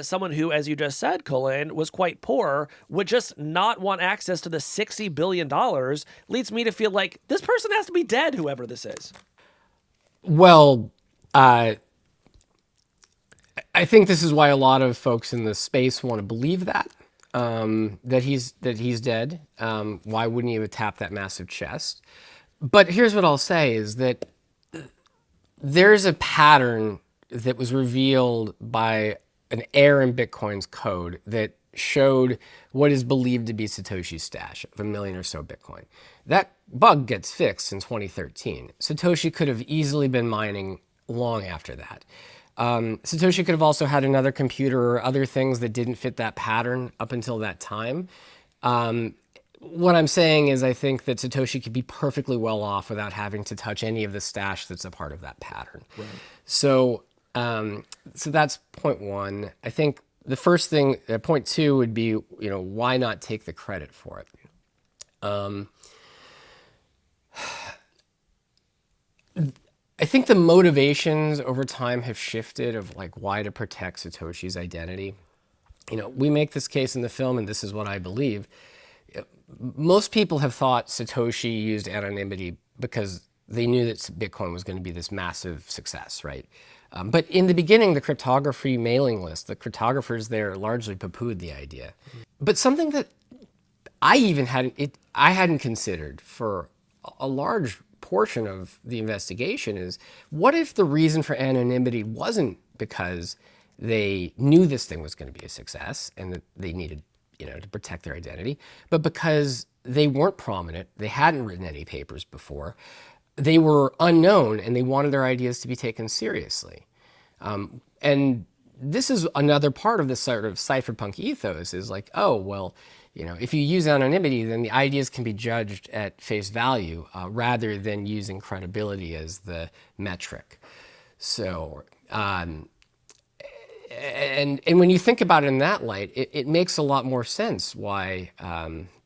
someone who, as you just said, Cullen, was quite poor, would just not want access to the $60 billion leads me to feel like this person has to be dead, whoever this is. Well, I think this is why a lot of folks in the space want to believe that he's dead. Why wouldn't he have tapped that massive chest? But here's what I'll say is that there's a pattern that was revealed by an error in Bitcoin's code that showed what is believed to be Satoshi's stash of 1 million or so Bitcoin. That bug gets fixed in 2013. Satoshi could have easily been mining long after that. Satoshi could have also had another computer or other things that didn't fit that pattern up until that time. What I'm saying is I think that Satoshi could be perfectly well off without having to touch any of the stash that's a part of that pattern. Right. So that's point one. I think the first thing, point two would be, why not take the credit for it? I think the motivations over time have shifted of why to protect Satoshi's identity. We make this case in the film, and this is what I believe. Most people have thought Satoshi used anonymity because they knew that Bitcoin was going to be this massive success, right? But in the beginning, the cryptography mailing list, the cryptographers there largely poo-pooed the idea. But something that I hadn't considered for a large portion of the investigation is, what if the reason for anonymity wasn't because they knew this thing was going to be a success and that they needed, to protect their identity, but because they weren't prominent, they hadn't written any papers before, they were unknown, and they wanted their ideas to be taken seriously. And this is another part of this sort of cypherpunk ethos is if you use anonymity, then the ideas can be judged at face value rather than using credibility as the metric. So, and when you think about it in that light, it makes a lot more sense why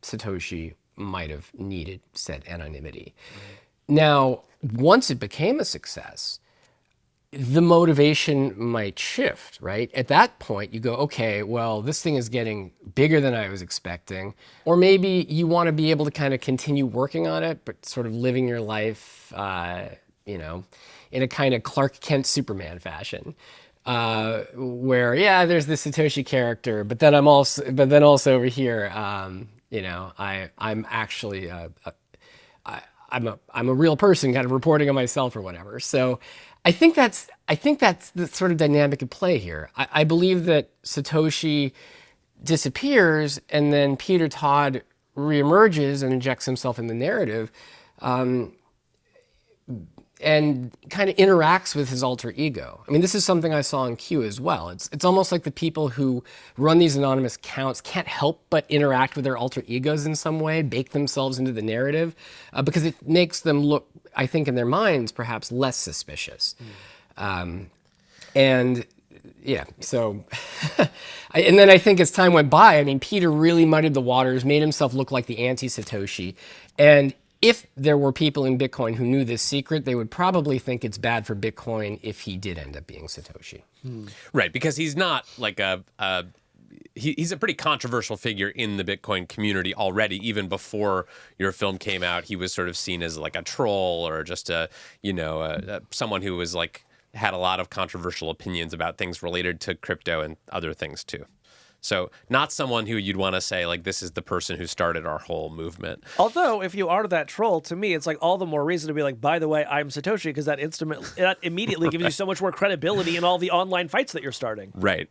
Satoshi might have needed said anonymity. Right. Now, once it became a success, the motivation might shift, right? At that point, you go, okay, well, this thing is getting bigger than I was expecting. Or maybe you want to be able to kind of continue working on it, but sort of living your life, in a kind of Clark Kent Superman fashion. Where, there's this Satoshi character, but then also over here, I'm actually, I'm a real person kind of reporting on myself or whatever. So I think that's the sort of dynamic at play here. I believe that Satoshi disappears and then Peter Todd reemerges and injects himself in the narrative, and kind of interacts with his alter ego. I mean, this is something I saw in Q as well. It's almost like the people who run these anonymous accounts can't help but interact with their alter egos in some way, bake themselves into the narrative, because it makes them look, I think, in their minds, perhaps less suspicious. And so, and then I think as time went by, Peter really muddied the waters, made himself look like the anti-Satoshi. And if there were people in Bitcoin who knew this secret, they would probably think it's bad for Bitcoin if he did end up being Satoshi. Right, because he's not like a he's a pretty controversial figure in the Bitcoin community already. Even before your film came out, he was sort of seen as like a troll or just someone who was like had a lot of controversial opinions about things related to crypto and other things too. So not someone who you'd want to say like this is the person who started our whole movement. Although if you are that troll, to me it's like all the more reason to be like, by the way, I'm Satoshi, because that immediately gives you so much more credibility in all the online fights that you're starting. Right.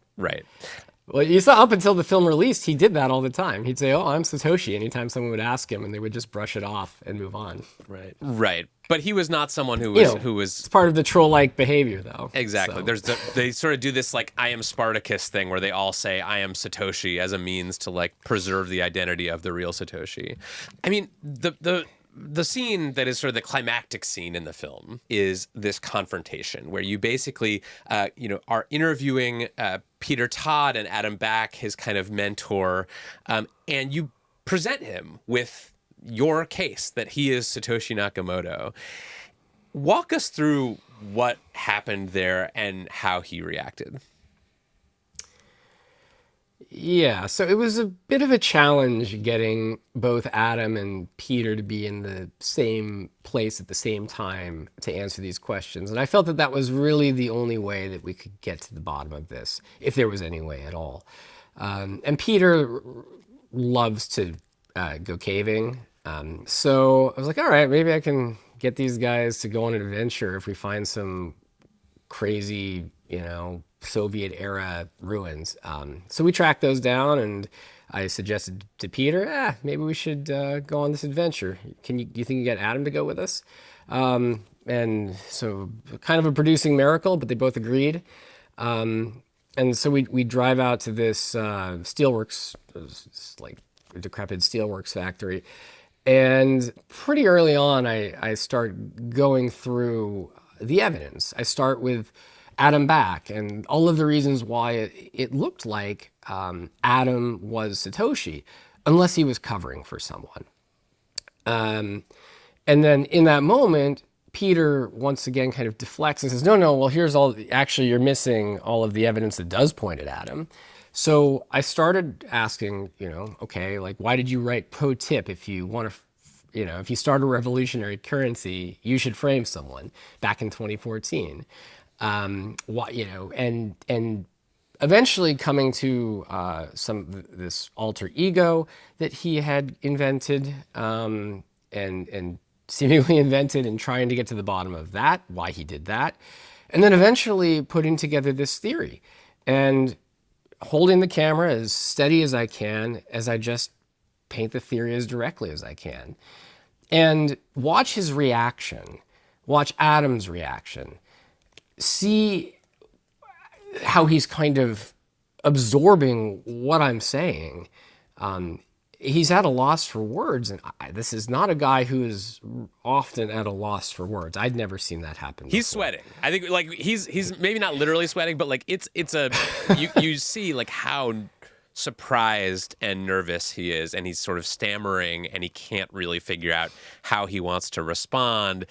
Well, you saw up until the film released, he did that all the time. He'd say, "Oh, I'm Satoshi," anytime someone would ask him, and they would just brush it off and move on. Right. But he was not someone who was It's part of the troll-like behavior, though. Exactly. So. They sort of do this like I am Spartacus thing where they all say I am Satoshi as a means to like preserve the identity of the real Satoshi. I mean, the scene that is sort of the climactic scene in the film is this confrontation where you basically are interviewing Peter Todd and Adam Back, his kind of mentor, and you present him with your case that he is Satoshi Nakamoto. Walk us through what happened there and how he reacted. Yeah, so it was a bit of a challenge getting both Adam and Peter to be in the same place at the same time to answer these questions. And I felt that that was really the only way that we could get to the bottom of this, if there was any way at all. And Peter loves to go caving. So I was like, all right, maybe I can get these guys to go on an adventure if we find some crazy, Soviet era ruins. So we tracked those down, and I suggested to Peter, maybe we should go on this adventure. Do you think you get Adam to go with us? And so kind of a producing miracle, but they both agreed. And so we drive out to this steelworks, this like decrepit steelworks factory. And pretty early on, I start going through the evidence. I start with Adam Back and all of the reasons why it looked like Adam was Satoshi, unless he was covering for someone. And then in that moment, Peter once again kind of deflects and says, no, well, here's actually, you're missing all of the evidence that does point at Adam. So I started asking, okay, like, why did you write pro tip if you want to, if you start a revolutionary currency, you should frame someone back in 2014. And eventually coming to this alter ego that he had invented and seemingly invented, and trying to get to the bottom of that, why he did that, and then eventually putting together this theory and holding the camera as steady as I can as I just paint the theory as directly as I can, and watch his reaction, watch Adam's reaction. See how he's kind of absorbing what I'm saying. He's at a loss for words, and this is not a guy who is often at a loss for words. I'd never seen that happen before. He's sweating. I think like he's maybe not literally sweating, but like it's you see like how surprised and nervous he is, and he's sort of stammering, and he can't really figure out how he wants to respond.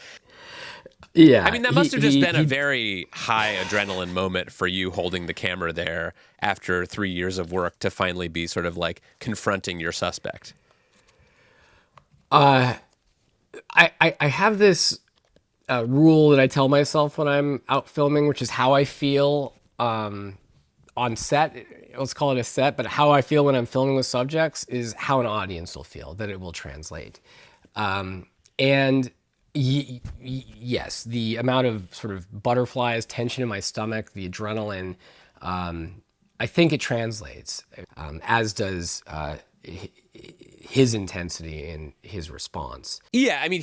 Yeah, I mean, that must have just been a very high adrenaline moment for you holding the camera there after 3 years of work to finally be sort of like confronting your suspect. I have this rule that I tell myself when I'm out filming, which is how I feel on set. Let's call it a set, but how I feel when I'm filming with subjects is how an audience will feel, that it will translate. Yes, the amount of sort of butterflies, tension in my stomach, the adrenaline, I think it translates, as does his intensity and his response. Yeah, I mean,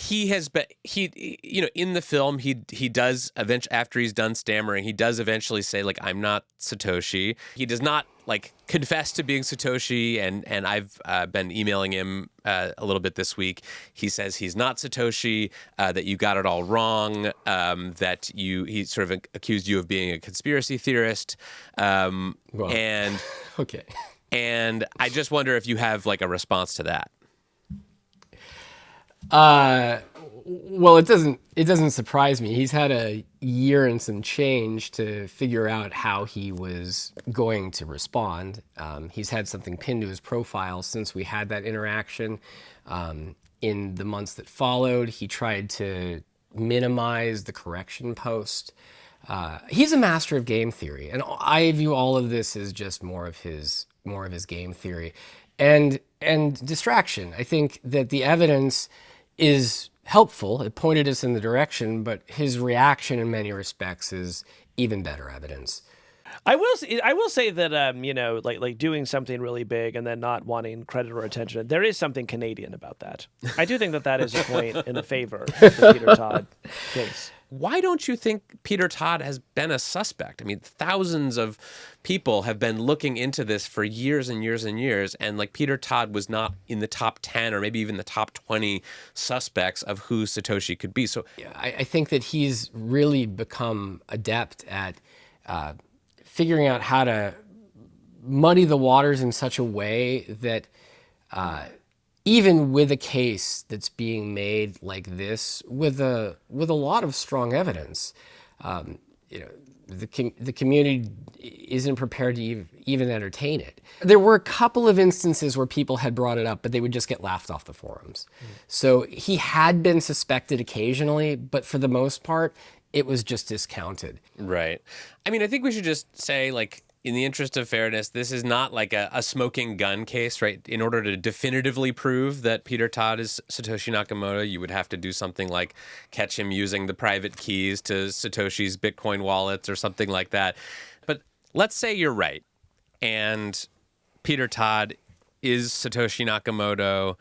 in the film, he does eventually, after he's done stammering, he does eventually say like, I'm not Satoshi. He does not like confess to being Satoshi, and I've been emailing him a little bit this week. He says he's not Satoshi, that you got it all wrong, that he sort of accused you of being a conspiracy theorist, and okay. And I just wonder if you have like a response to that. Well, it doesn't surprise me. He's had a year and some change to figure out how he was going to respond. He's had something pinned to his profile since we had that interaction. In the months that followed, he tried to minimize the correction post. He's a master of game theory, and I view all of this as just more of his game theory, and distraction. I think that the evidence is helpful. It pointed us in the direction, but his reaction in many respects is even better evidence. I will say that like doing something really big and then not wanting credit or attention. There is something Canadian about that. I do think that is a point in the favor of the Peter Todd case. Why don't you think Peter Todd has been a suspect? I mean, thousands of people have been looking into this for years and years and years, and like Peter Todd was not in the top 10 or maybe even the top 20 suspects of who Satoshi could be. So I think that he's really become adept at figuring out how to muddy the waters in such a way that even with a case that's being made like this, with a lot of strong evidence, the community isn't prepared to even entertain it. There were a couple of instances where people had brought it up, but they would just get laughed off the forums. So he had been suspected occasionally, but for the most part, it was just discounted. right. I mean, I think we should just say, like, in the interest of fairness, this is not like a smoking gun case, right? In order to definitively prove that Peter Todd is Satoshi Nakamoto, you would have to do something like catch him using the private keys to Satoshi's Bitcoin wallets or something like that. But let's say you're right, and Peter Todd is Satoshi Nakamoto,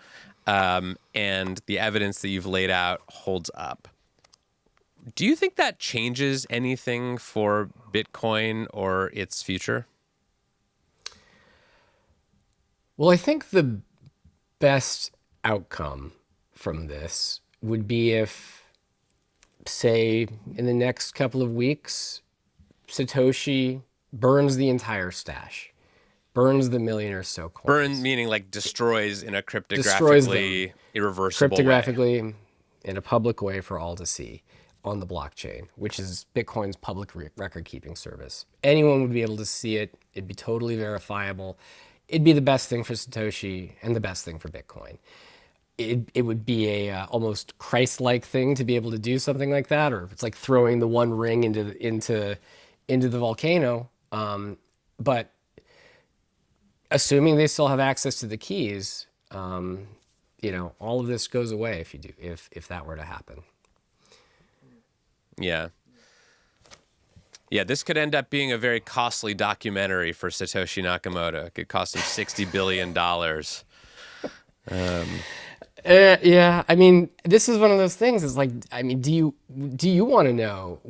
and the evidence that you've laid out holds up. Do you think that changes anything for Bitcoin or its future? Well, I think the best outcome from this would be if, say, in the next couple of weeks, Satoshi burns the entire stash, burns the million or so coins. Burn meaning like destroys in a Destroys cryptographically irreversible way. Cryptographically, in a public way for all to see on the blockchain, which is Bitcoin's public record-keeping service. Anyone would be able to see it. It'd be totally verifiable. It'd be the best thing for Satoshi and the best thing for Bitcoin. It would be a almost Christ-like thing to be able to do something like that, or it's like throwing the one ring into the volcano. But assuming they still have access to the keys, all of this goes away if that were to happen. Yeah. Yeah, this could end up being a very costly documentary for Satoshi Nakamoto. It could cost him $60 billion. Yeah, I mean, this is one of those things. It's like, I mean, do you want to know?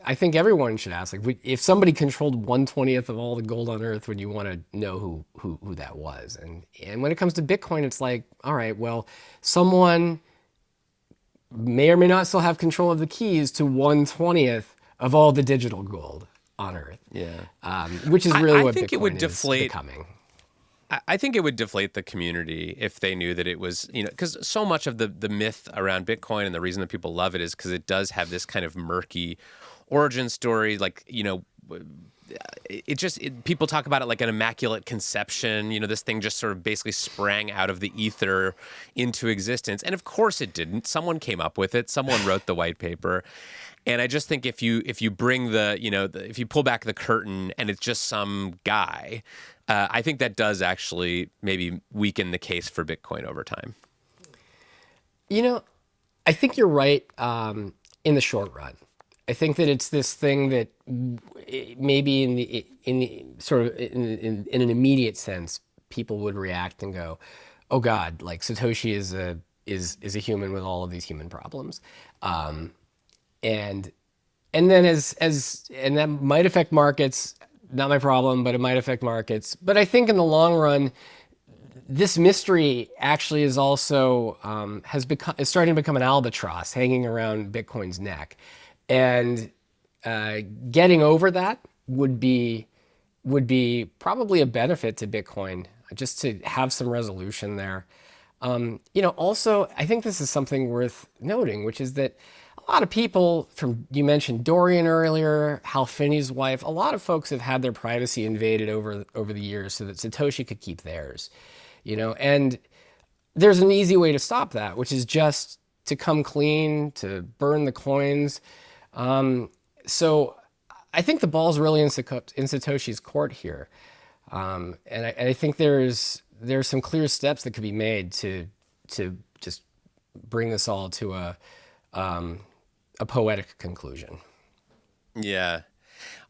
I think everyone should ask. Like, if somebody controlled 1/20th of all the gold on Earth, would you want to know who that was? And when it comes to Bitcoin, it's like, all right, well, someone may or may not still have control of the keys to 1/20th of all the digital gold on Earth. Yeah. Which is really I what think Bitcoin it would is deflate becoming. I think it would deflate the community if they knew that it was, because so much of the myth around Bitcoin and the reason that people love it is because it does have this kind of murky origin story. Like, people talk about it like an immaculate conception. This thing just sort of basically sprang out of the ether into existence. And of course it didn't. Someone came up with it. Someone wrote the white paper. And I just think if you bring if you pull back the curtain and it's just some guy, I think that does actually maybe weaken the case for Bitcoin over time. I think you're right in the short run. I think that it's this thing that maybe in an immediate sense, people would react and go, "Oh God, like Satoshi is a human with all of these human problems," and then as that might affect markets. Not my problem, but it might affect markets. But I think in the long run, this mystery actually is also is starting to become an albatross hanging around Bitcoin's neck, and getting over that would be probably a benefit to Bitcoin, just to have some resolution there. Also, I think this is something worth noting, which is that a lot of people you mentioned Dorian earlier, Hal Finney's wife, a lot of folks have had their privacy invaded over the years so that Satoshi could keep theirs, and there's an easy way to stop that, which is just to come clean, to burn the coins. So I think the ball's really in Satoshi's court here. And I think there's some clear steps that could be made to just bring this all to a poetic conclusion. Yeah.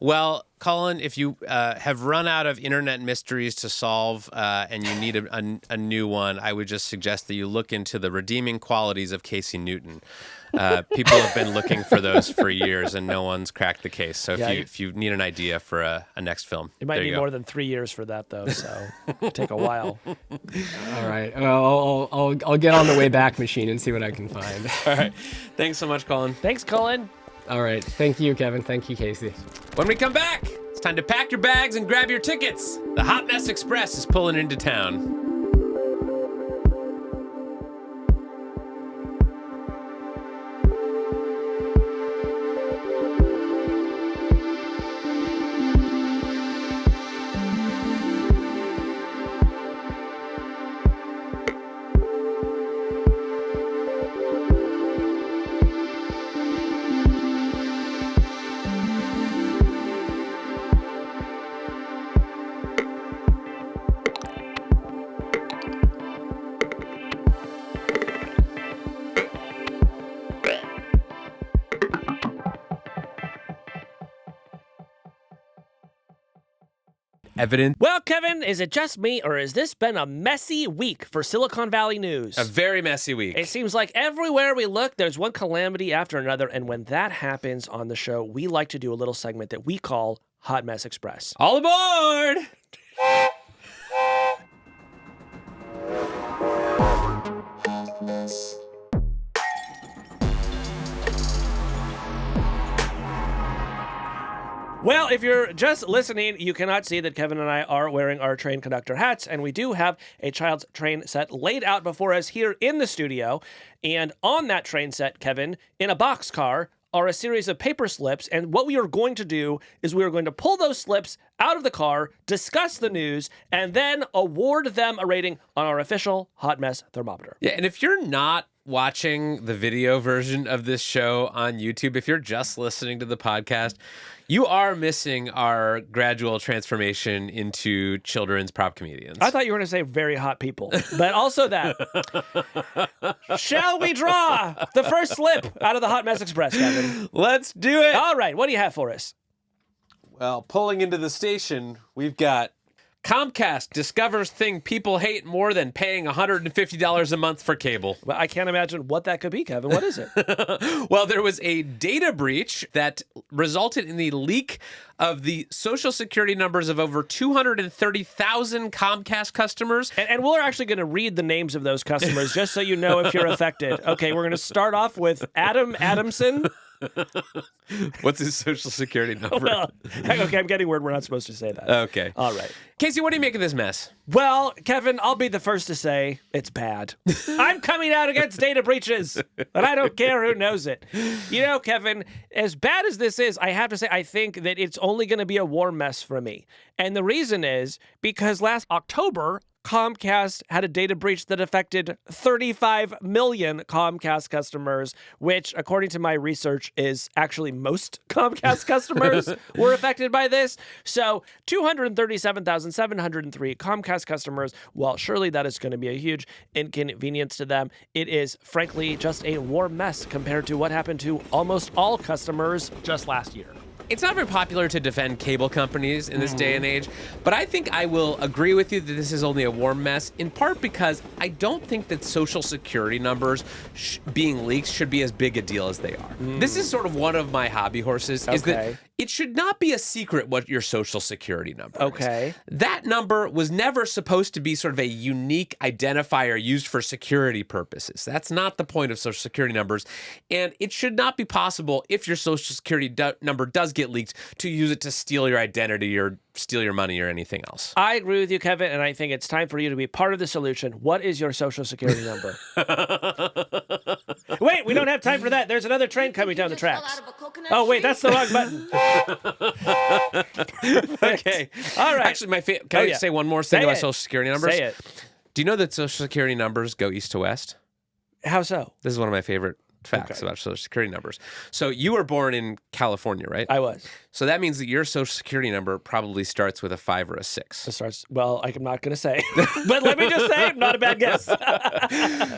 Well, Cullen, if you have run out of internet mysteries to solve and you need a new one, I would just suggest that you look into the redeeming qualities of Casey Newton. People have been looking for those for years, and no one's cracked the case. So if you need an idea for a next film, it might be more than 3 years for that, though. So it'll take a while. All right. Well, I'll get on the way back machine and see what I can find. All right. Thanks so much, Cullen. Thanks, Cullen. All right. Thank you, Kevin. Thank you, Casey. When we come back, it's time to pack your bags and grab your tickets. The Hot Mess Express is pulling into town. Evident. Well, Kevin, is it just me, or has this been a messy week for Silicon Valley news? A very messy week. It seems like everywhere we look, there's one calamity after another, and when that happens on the show, we like to do a little segment that we call Hot Mess Express. All aboard! Well, if you're just listening, you cannot see that Kevin and I are wearing our train conductor hats, and we do have a child's train set laid out before us here in the studio. And on that train set, Kevin, in a boxcar, are a series of paper slips, and what we are going to do is we are going to pull those slips out of the car, discuss the news, and then award them a rating on our official Hot Mess thermometer. Yeah, and if you're not watching the video version of this show on YouTube, if you're just listening to the podcast, you are missing our gradual transformation into children's prop comedians. I thought you were going to say very hot people, but also that. Shall we draw the first slip out of the Hot Mess Express, Kevin? Let's do it. All right, what do you have for us? Well, pulling into the station, we've got Comcast discovers thing people hate more than paying $150 a month for cable. Well, I can't imagine what that could be, Kevin. What is it? Well, there was a data breach that resulted in the leak of the social security numbers of over 230,000 Comcast customers. And we're actually going to read the names of those customers just so you know if you're affected. Okay, we're going to start off with Adam Adamson. What's his social security number? Well, okay, I'm getting word we're not supposed to say that. Okay. All right. Casey, what do you make of this mess? Well, Kevin, I'll be the first to say it's bad. I'm coming out against data breaches, but I don't care who knows it. You know, Kevin, as bad as this is, I have to say I think that it's only going to be a warm mess for me. And the reason is because last October, Comcast had a data breach that affected 35 million Comcast customers, which, according to my research, is actually most Comcast customers were affected by this. So 237,703 Comcast customers, well, surely that is going to be a huge inconvenience to them. It is, frankly, just a warm mess compared to what happened to almost all customers just last year. It's not very popular to defend cable companies in this day and age, but I think I will agree with you that this is only a warm mess, in part because I don't think that social security numbers being leaked should be as big a deal as they are. This is sort of one of my hobby horses, is that it should not be a secret what your social security number is. That number was never supposed to be sort of a unique identifier used for security purposes. That's not the point of social security numbers, and it should not be possible if your social security number does get leaked to use it to steal your identity or steal your money or anything else. I agree with you, Kevin, and I think it's time for you to be part of the solution. What is your social security number? Wait, we don't have time for that. There's another train coming down the tracks. Oh, wait, that's the wrong button. Okay. All right. Actually, can I say one more thing about Social Security numbers? Say it. Do you know that Social Security numbers go east to west? How so? This is one of my favorite facts about Social Security numbers. So you were born in California, right? I was. So that means that your Social Security number probably starts with a 5 or a 6. It starts, well, I'm not going to say. But let me just say, not a bad guess.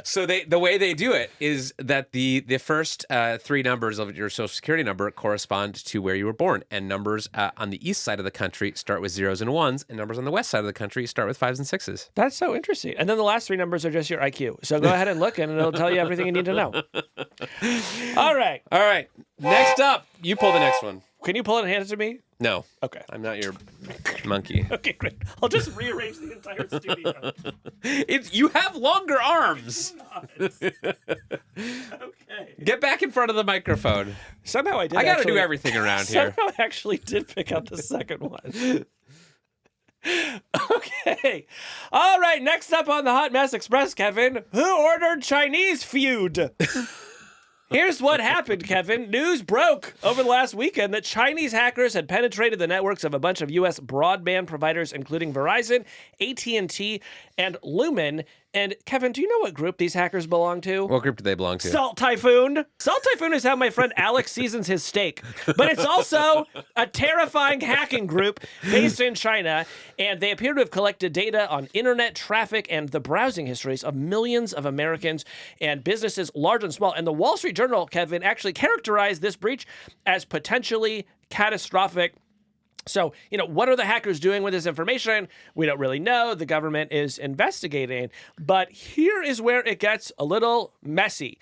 So the way they do it is that the first 3 numbers of your Social Security number correspond to where you were born. And numbers on the east side of the country start with 0s and 1s, and numbers on the west side of the country start with 5s and 6s. That's so interesting. And then the last 3 numbers are just your IQ. So go ahead and look, and it'll tell you everything you need to know. All right. All right. Next up, you pull the next one. Can you pull it and hand it to me? No. Okay. I'm not your monkey. Okay, great. I'll just rearrange the entire studio. You have longer arms. Okay. Get back in front of the microphone. Somehow I did. I got to do everything around here. Somehow I actually did pick up the second one. Okay. All right. Next up on the Hot Mess Express, Kevin. Who ordered Chinese feud? Here's what happened, Kevin. News broke over the last weekend that Chinese hackers had penetrated the networks of a bunch of U.S. broadband providers, including Verizon, AT&T, and Lumen. And Kevin, do you know what group these hackers belong to? What group do they belong to? Salt Typhoon. Salt Typhoon is how my friend Alex seasons his steak. But it's also a terrifying hacking group based in China, and they appear to have collected data on internet traffic and the browsing histories of millions of Americans and businesses large and small. And the Wall Street Journal, Kevin, actually characterized this breach as potentially catastrophic. So, what are the hackers doing with this information? We don't really know. The government is investigating. But here is where it gets a little messy.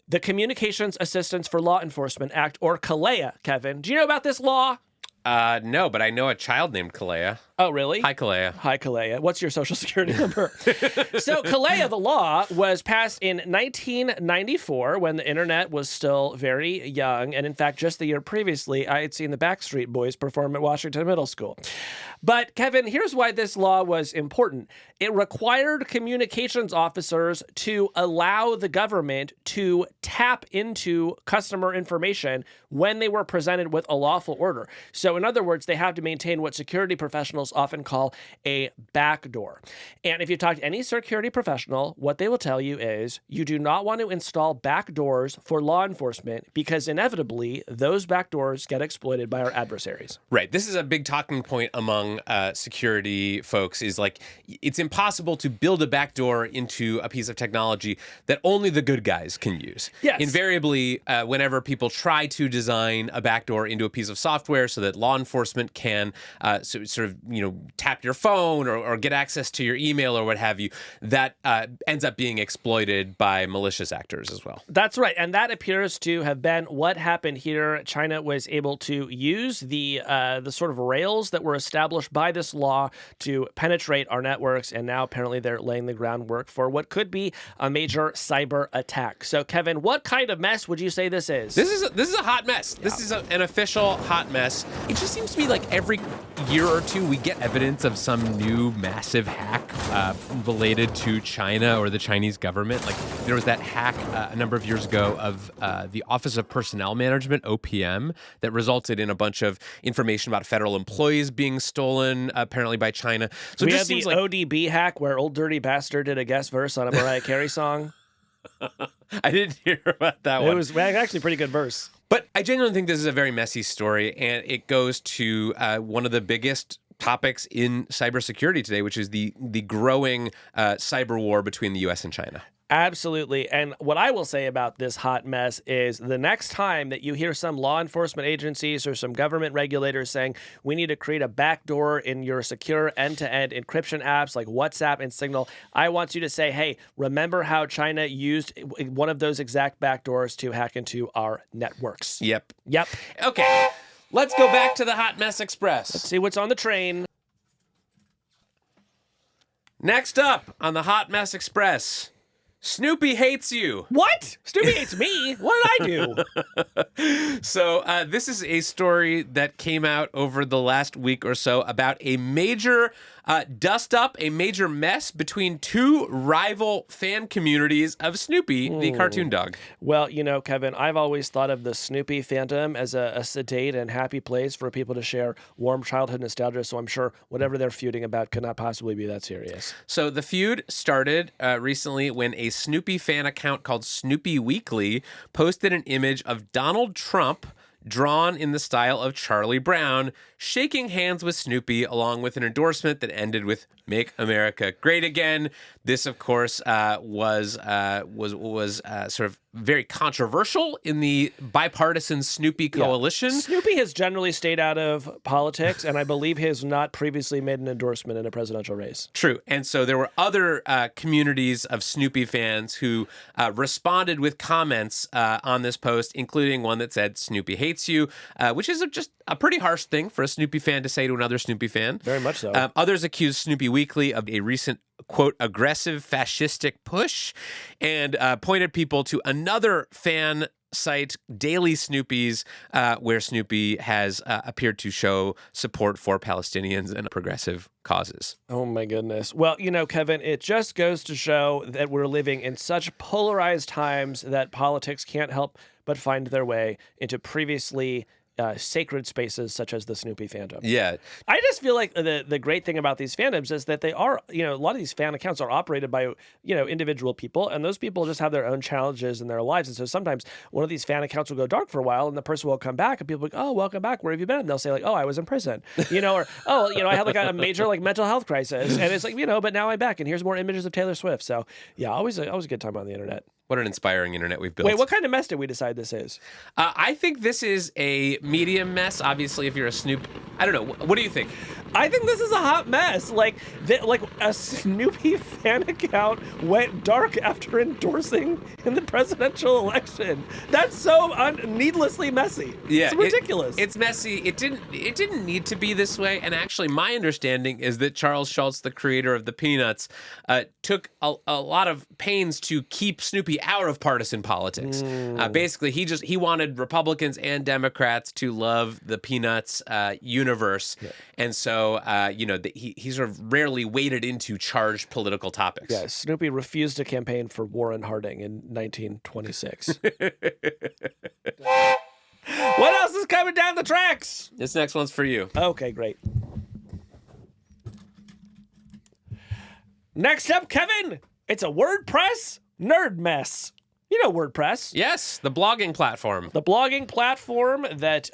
The Communications Assistance for Law Enforcement Act, or CALEA, Kevin. Do you know about this law? No, but I know a child named Kalea. Oh, really? Hi, Kalea. Hi, Kalea. What's your social security number? So Kalea, the law, was passed in 1994 when the internet was still very young. And in fact, just the year previously, I had seen the Backstreet Boys perform at Washington Middle School. But Kevin, here's why this law was important. It required communications officers to allow the government to tap into customer information when they were presented with a lawful order. So in other words, they have to maintain what security professionals often call a backdoor. And if you talk to any security professional, what they will tell you is you do not want to install backdoors for law enforcement because inevitably those backdoors get exploited by our adversaries. Right. This is a big talking point among security folks is like it's impossible to build a backdoor into a piece of technology that only the good guys can use. Yes. Invariably, whenever people try to design a backdoor into a piece of software so that law enforcement can tap your phone or get access to your email or what have you, that ends up being exploited by malicious actors as well. That's right. And that appears to have been what happened here. China was able to use the sort of rails that were established by this law to penetrate our networks. And now apparently they're laying the groundwork for what could be a major cyber attack. So, Kevin, what kind of mess would you say this is? This is a hot mess. Yeah. This is an official hot mess. It just seems to me like every year or two we get evidence of some new massive hack related to China or the Chinese government. Like there was that hack a number of years ago of the Office of Personnel Management, OPM, that resulted in a bunch of information about federal employees being stolen apparently by China. So we had the ODB hack where Old Dirty Bastard did a guest verse on a Mariah Carey song. I didn't hear about that one. It was actually a pretty good verse. But I genuinely think this is a very messy story, and it goes to one of the biggest topics in cybersecurity today, which is the growing cyber war between the U.S. and China. Absolutely. And what I will say about this hot mess is the next time that you hear some law enforcement agencies or some government regulators saying we need to create a backdoor in your secure end-to-end encryption apps like WhatsApp and Signal, I want you to say, hey, remember how China used one of those exact backdoors to hack into our networks? Yep. Okay. Let's go back to the Hot Mess Express. Let's see what's on the train. Next up on the Hot Mess Express, Snoopy hates you. What? Snoopy hates me? What did I do? So this is a story that came out over the last week or so about a major dust-up, a major mess between two rival fan communities of Snoopy, the cartoon dog. Well, Kevin, I've always thought of the Snoopy fandom as a sedate and happy place for people to share warm childhood nostalgia, so I'm sure whatever they're feuding about could not possibly be that serious. So the feud started recently when a Snoopy fan account called Snoopy Weekly posted an image of Donald Trump drawn in the style of Charlie Brown, shaking hands with Snoopy, along with an endorsement that ended with "Make America Great Again." This, of course, was sort of very controversial in the bipartisan Snoopy coalition. Snoopy has generally stayed out of politics, and I believe he has not previously made an endorsement in a presidential race. True. And so there were other communities of Snoopy fans who responded with comments on this post, including one that said, "Snoopy hates you," which is just a pretty harsh thing for a Snoopy fan to say to another Snoopy fan. Very much so. Others accused Snoopy Weekly of a recent, quote, aggressive fascistic push, and pointed people to another fan site, Daily Snoopy's, where Snoopy has appeared to show support for Palestinians and progressive causes. Oh, my goodness. Well, Kevin, it just goes to show that we're living in such polarized times that politics can't help but find their way into previously sacred spaces such as the Snoopy fandom. Yeah. I just feel like the great thing about these fandoms is that they are, a lot of these fan accounts are operated by, individual people, and those people just have their own challenges in their lives. And so sometimes one of these fan accounts will go dark for a while, and the person will come back, and people will be like, "Oh, welcome back. Where have you been?" And they'll say like, "Oh, I was in prison," or, "Oh, I had like a major like mental health crisis," and it's like, but now I'm back, and here's more images of Taylor Swift. So yeah, always a good time on the internet. What an inspiring internet we've built. Wait, what kind of mess did we decide this is? I think this is a medium mess. Obviously, if you're a Snoop, I don't know. What do you think? I think this is a hot mess. Like a Snoopy fan account went dark after endorsing in the presidential election. That's so needlessly messy. Yeah, it's ridiculous. It's messy. It didn't need to be this way. And actually, my understanding is that Charles Schulz, the creator of the Peanuts, took a lot of pains to keep Snoopy out of partisan politics. Basically, he wanted Republicans and Democrats to love the Peanuts universe, and so he sort of rarely waded into charged political topics. Yeah, Snoopy refused to campaign for Warren Harding in 1926. What else is coming down the tracks? This next one's for you. Okay, great. Next up, Kevin, it's a WordPress nerd mess. You know WordPress. Yes, the blogging platform. The blogging platform that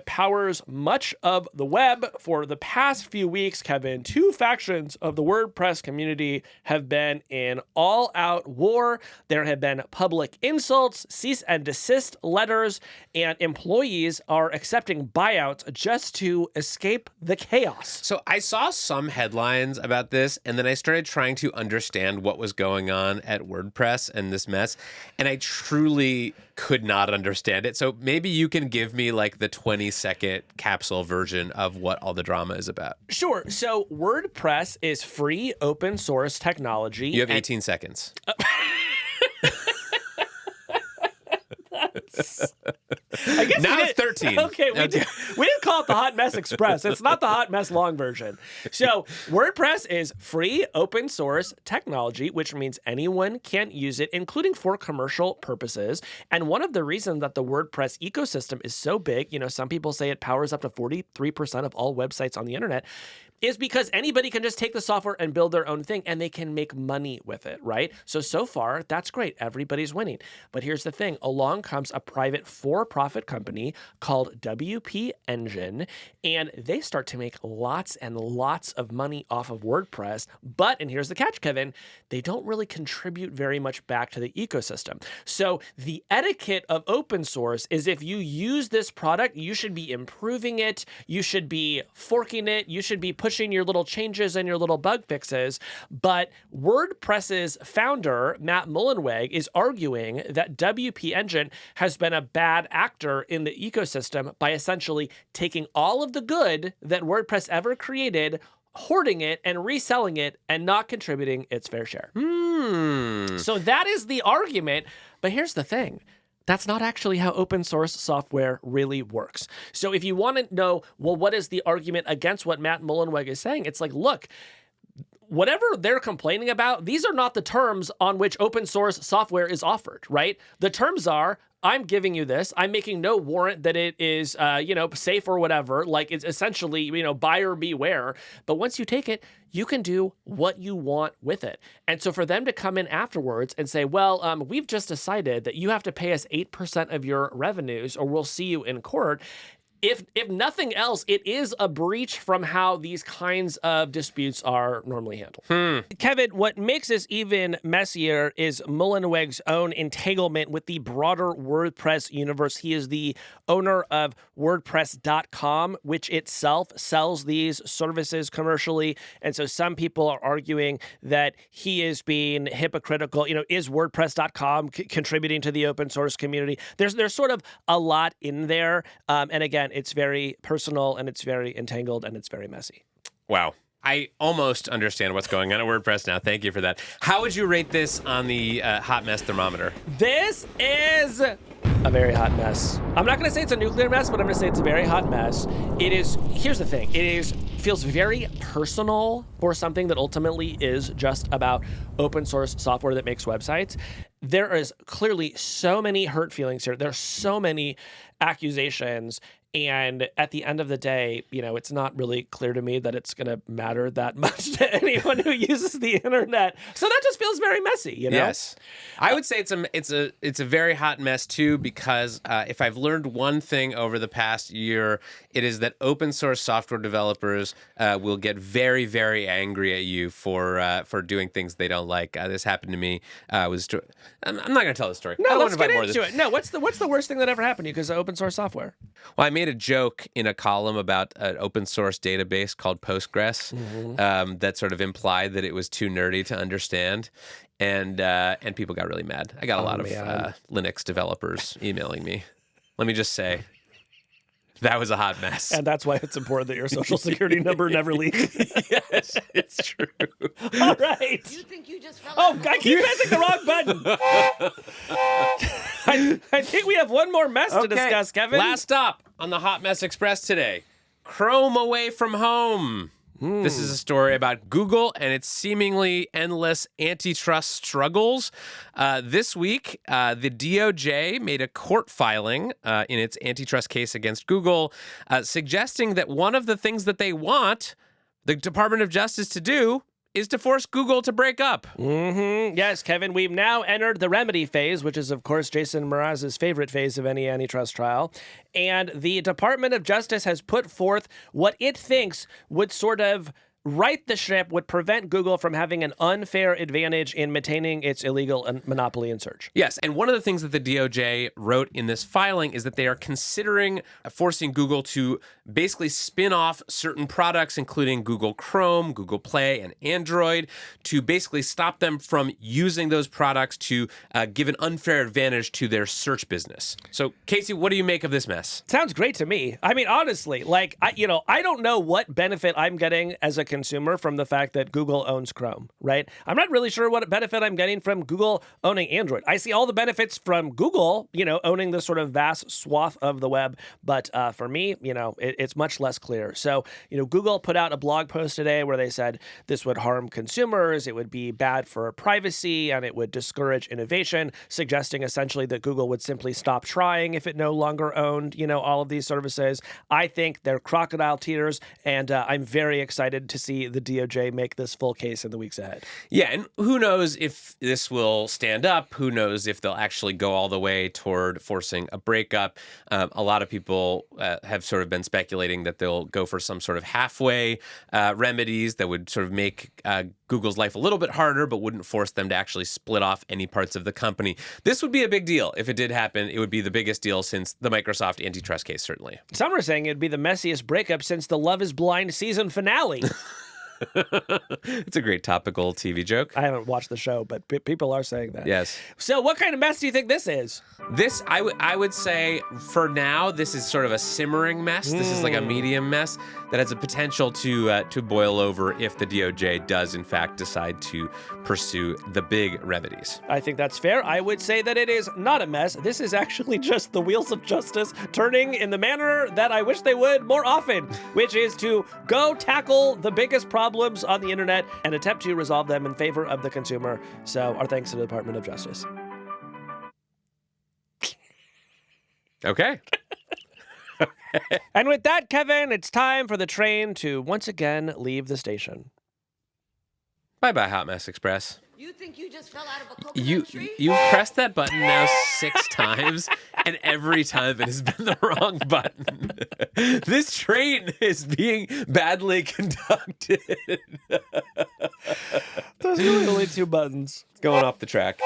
powers much of the web. For the past few weeks, Kevin, two factions of the WordPress community have been in all-out war. There have been public insults, cease and desist letters, and employees are accepting buyouts just to escape the chaos. So I saw some headlines about this, and then I started trying to understand what was going on at WordPress and this mess. And I truly could not understand it. So maybe you can give me like the 20-second capsule version of what all the drama is about. Sure. So WordPress is free open source technology. You have 18 seconds. I guess now it's 13. Okay, we didn't call it the Hot Mess Express. It's not the Hot Mess long version. So WordPress is free open source technology, which means anyone can use it, including for commercial purposes. And one of the reasons that the WordPress ecosystem is so big, some people say it powers up to 43% of all websites on the internet, is because anybody can just take the software and build their own thing, and they can make money with it, right? So far, that's great. Everybody's winning. But here's the thing. Along comes a private for-profit company called WP Engine, and they start to make lots and lots of money off of WordPress. But, and here's the catch, Kevin, they don't really contribute very much back to the ecosystem. So the etiquette of open source is if you use this product, you should be improving it, you should be forking it, you should be pushing your little changes and your little bug fixes. But WordPress's founder, Matt Mullenweg, is arguing that WP Engine has been a bad actor in the ecosystem by essentially taking all of the good that WordPress ever created, hoarding it and reselling it and not contributing its fair share. So that is the argument. But here's the thing. That's not actually how open source software really works. So if you want to know, well, what is the argument against what Matt Mullenweg is saying? It's like, look, whatever they're complaining about, these are not the terms on which open source software is offered, right? The terms are, I'm giving you this. I'm making no warrant that it is, safe or whatever. Like, it's essentially, buyer beware. But once you take it, you can do what you want with it. And so for them to come in afterwards and say, well, we've just decided that you have to pay us 8% of your revenues or we'll see you in court. If nothing else, it is a breach from how these kinds of disputes are normally handled. Kevin, what makes this even messier is Mullenweg's own entanglement with the broader WordPress universe. He is the owner of wordpress.com, which itself sells these services commercially. And so some people are arguing that he is being hypocritical. Is wordpress.com contributing to the open source community? There's sort of a lot in there. And again, it's very personal and it's very entangled and it's very messy. Wow. I almost understand what's going on at WordPress now. Thank you for that. How would you rate this on the hot mess thermometer? This is a very hot mess. I'm not going to say it's a nuclear mess, but I'm going to say it's a very hot mess. It is, here's the thing, feels very personal for something that ultimately is just about open source software that makes websites. There is clearly so many hurt feelings here. There are so many accusations. And at the end of the day, it's not really clear to me that it's going to matter that much to anyone who uses the internet. So that just feels very messy, Yes. I would say it's a very hot mess too, because if I've learned one thing over the past year, it is that open source software developers will get very, very angry at you for doing things they don't like. This happened to me. I'm not going to tell the story. No, let's get into it. No, what's the worst thing that ever happened to you because of open source software? Well, I made a joke in a column about an open source database called Postgres that sort of implied that it was too nerdy to understand, and people got really mad. I got a lot of Linux developers emailing me. Let me just say, that was a hot mess. And that's why it's important that your social security number never leaks. Yes, it's true. All right. You think you just fell I keep pressing the wrong button. I think we have one more mess to discuss, Kevin. Last stop on the Hot Mess Express today. Chrome away from home. This is a story about Google and its seemingly endless antitrust struggles. This week, the DOJ made a court filing in its antitrust case against Google, suggesting that one of the things that they want the Department of Justice to do is to force Google to break up. Yes, Kevin, we've now entered the remedy phase, which is, of course, Jason Mraz's favorite phase of any antitrust trial. And the Department of Justice has put forth what it thinks would sort of right the ship, would prevent Google from having an unfair advantage in maintaining its illegal monopoly in search. Yes, and one of the things that the DOJ wrote in this filing is that they are considering forcing Google to basically spin off certain products, including Google Chrome, Google Play, and Android, to basically stop them from using those products to give an unfair advantage to their search business. So, Casey, what do you make of this mess? Sounds great to me. I mean, honestly, I don't know what benefit I'm getting as a consumer from the fact that Google owns Chrome, right? I'm not really sure what benefit I'm getting from Google owning Android. I see all the benefits from Google, owning this sort of vast swath of the web. But for me, it's much less clear. So, Google put out a blog post today where they said this would harm consumers, it would be bad for privacy, and it would discourage innovation, suggesting essentially that Google would simply stop trying if it no longer owned, all of these services. I think they're crocodile tears, and I'm very excited to see the DOJ make this full case in the weeks ahead. Yeah, and who knows if this will stand up? Who knows if they'll actually go all the way toward forcing a breakup? A lot of people have sort of been speculating that they'll go for some sort of halfway remedies that would sort of make Google's life a little bit harder, but wouldn't force them to actually split off any parts of the company. This would be a big deal. If it did happen, it would be the biggest deal since the Microsoft antitrust case, certainly. Some are saying it'd be the messiest breakup since the Love is Blind season finale. It's a great topical TV joke. I haven't watched the show, but people are saying that. Yes. So what kind of mess do you think this is? This, I would say, for now, this is sort of a simmering mess. This is like a medium mess. that has a potential to boil over if the DOJ does in fact decide to pursue the big remedies. I think that's fair. I would say that it is not a mess. This is actually just the wheels of justice turning in the manner that I wish they would more often, which is to go tackle the biggest problems on the internet and attempt to resolve them in favor of the consumer. So our thanks to the Department of Justice. Okay. And with that, Kevin, it's time for the train to once again leave the station. Bye-bye, Hot Mess Express. You think you just fell out of a coconut tree? You've pressed that button now 6 times, and every time it has been the wrong button. This train is being badly conducted. There's really only 2 buttons. It's going off the track.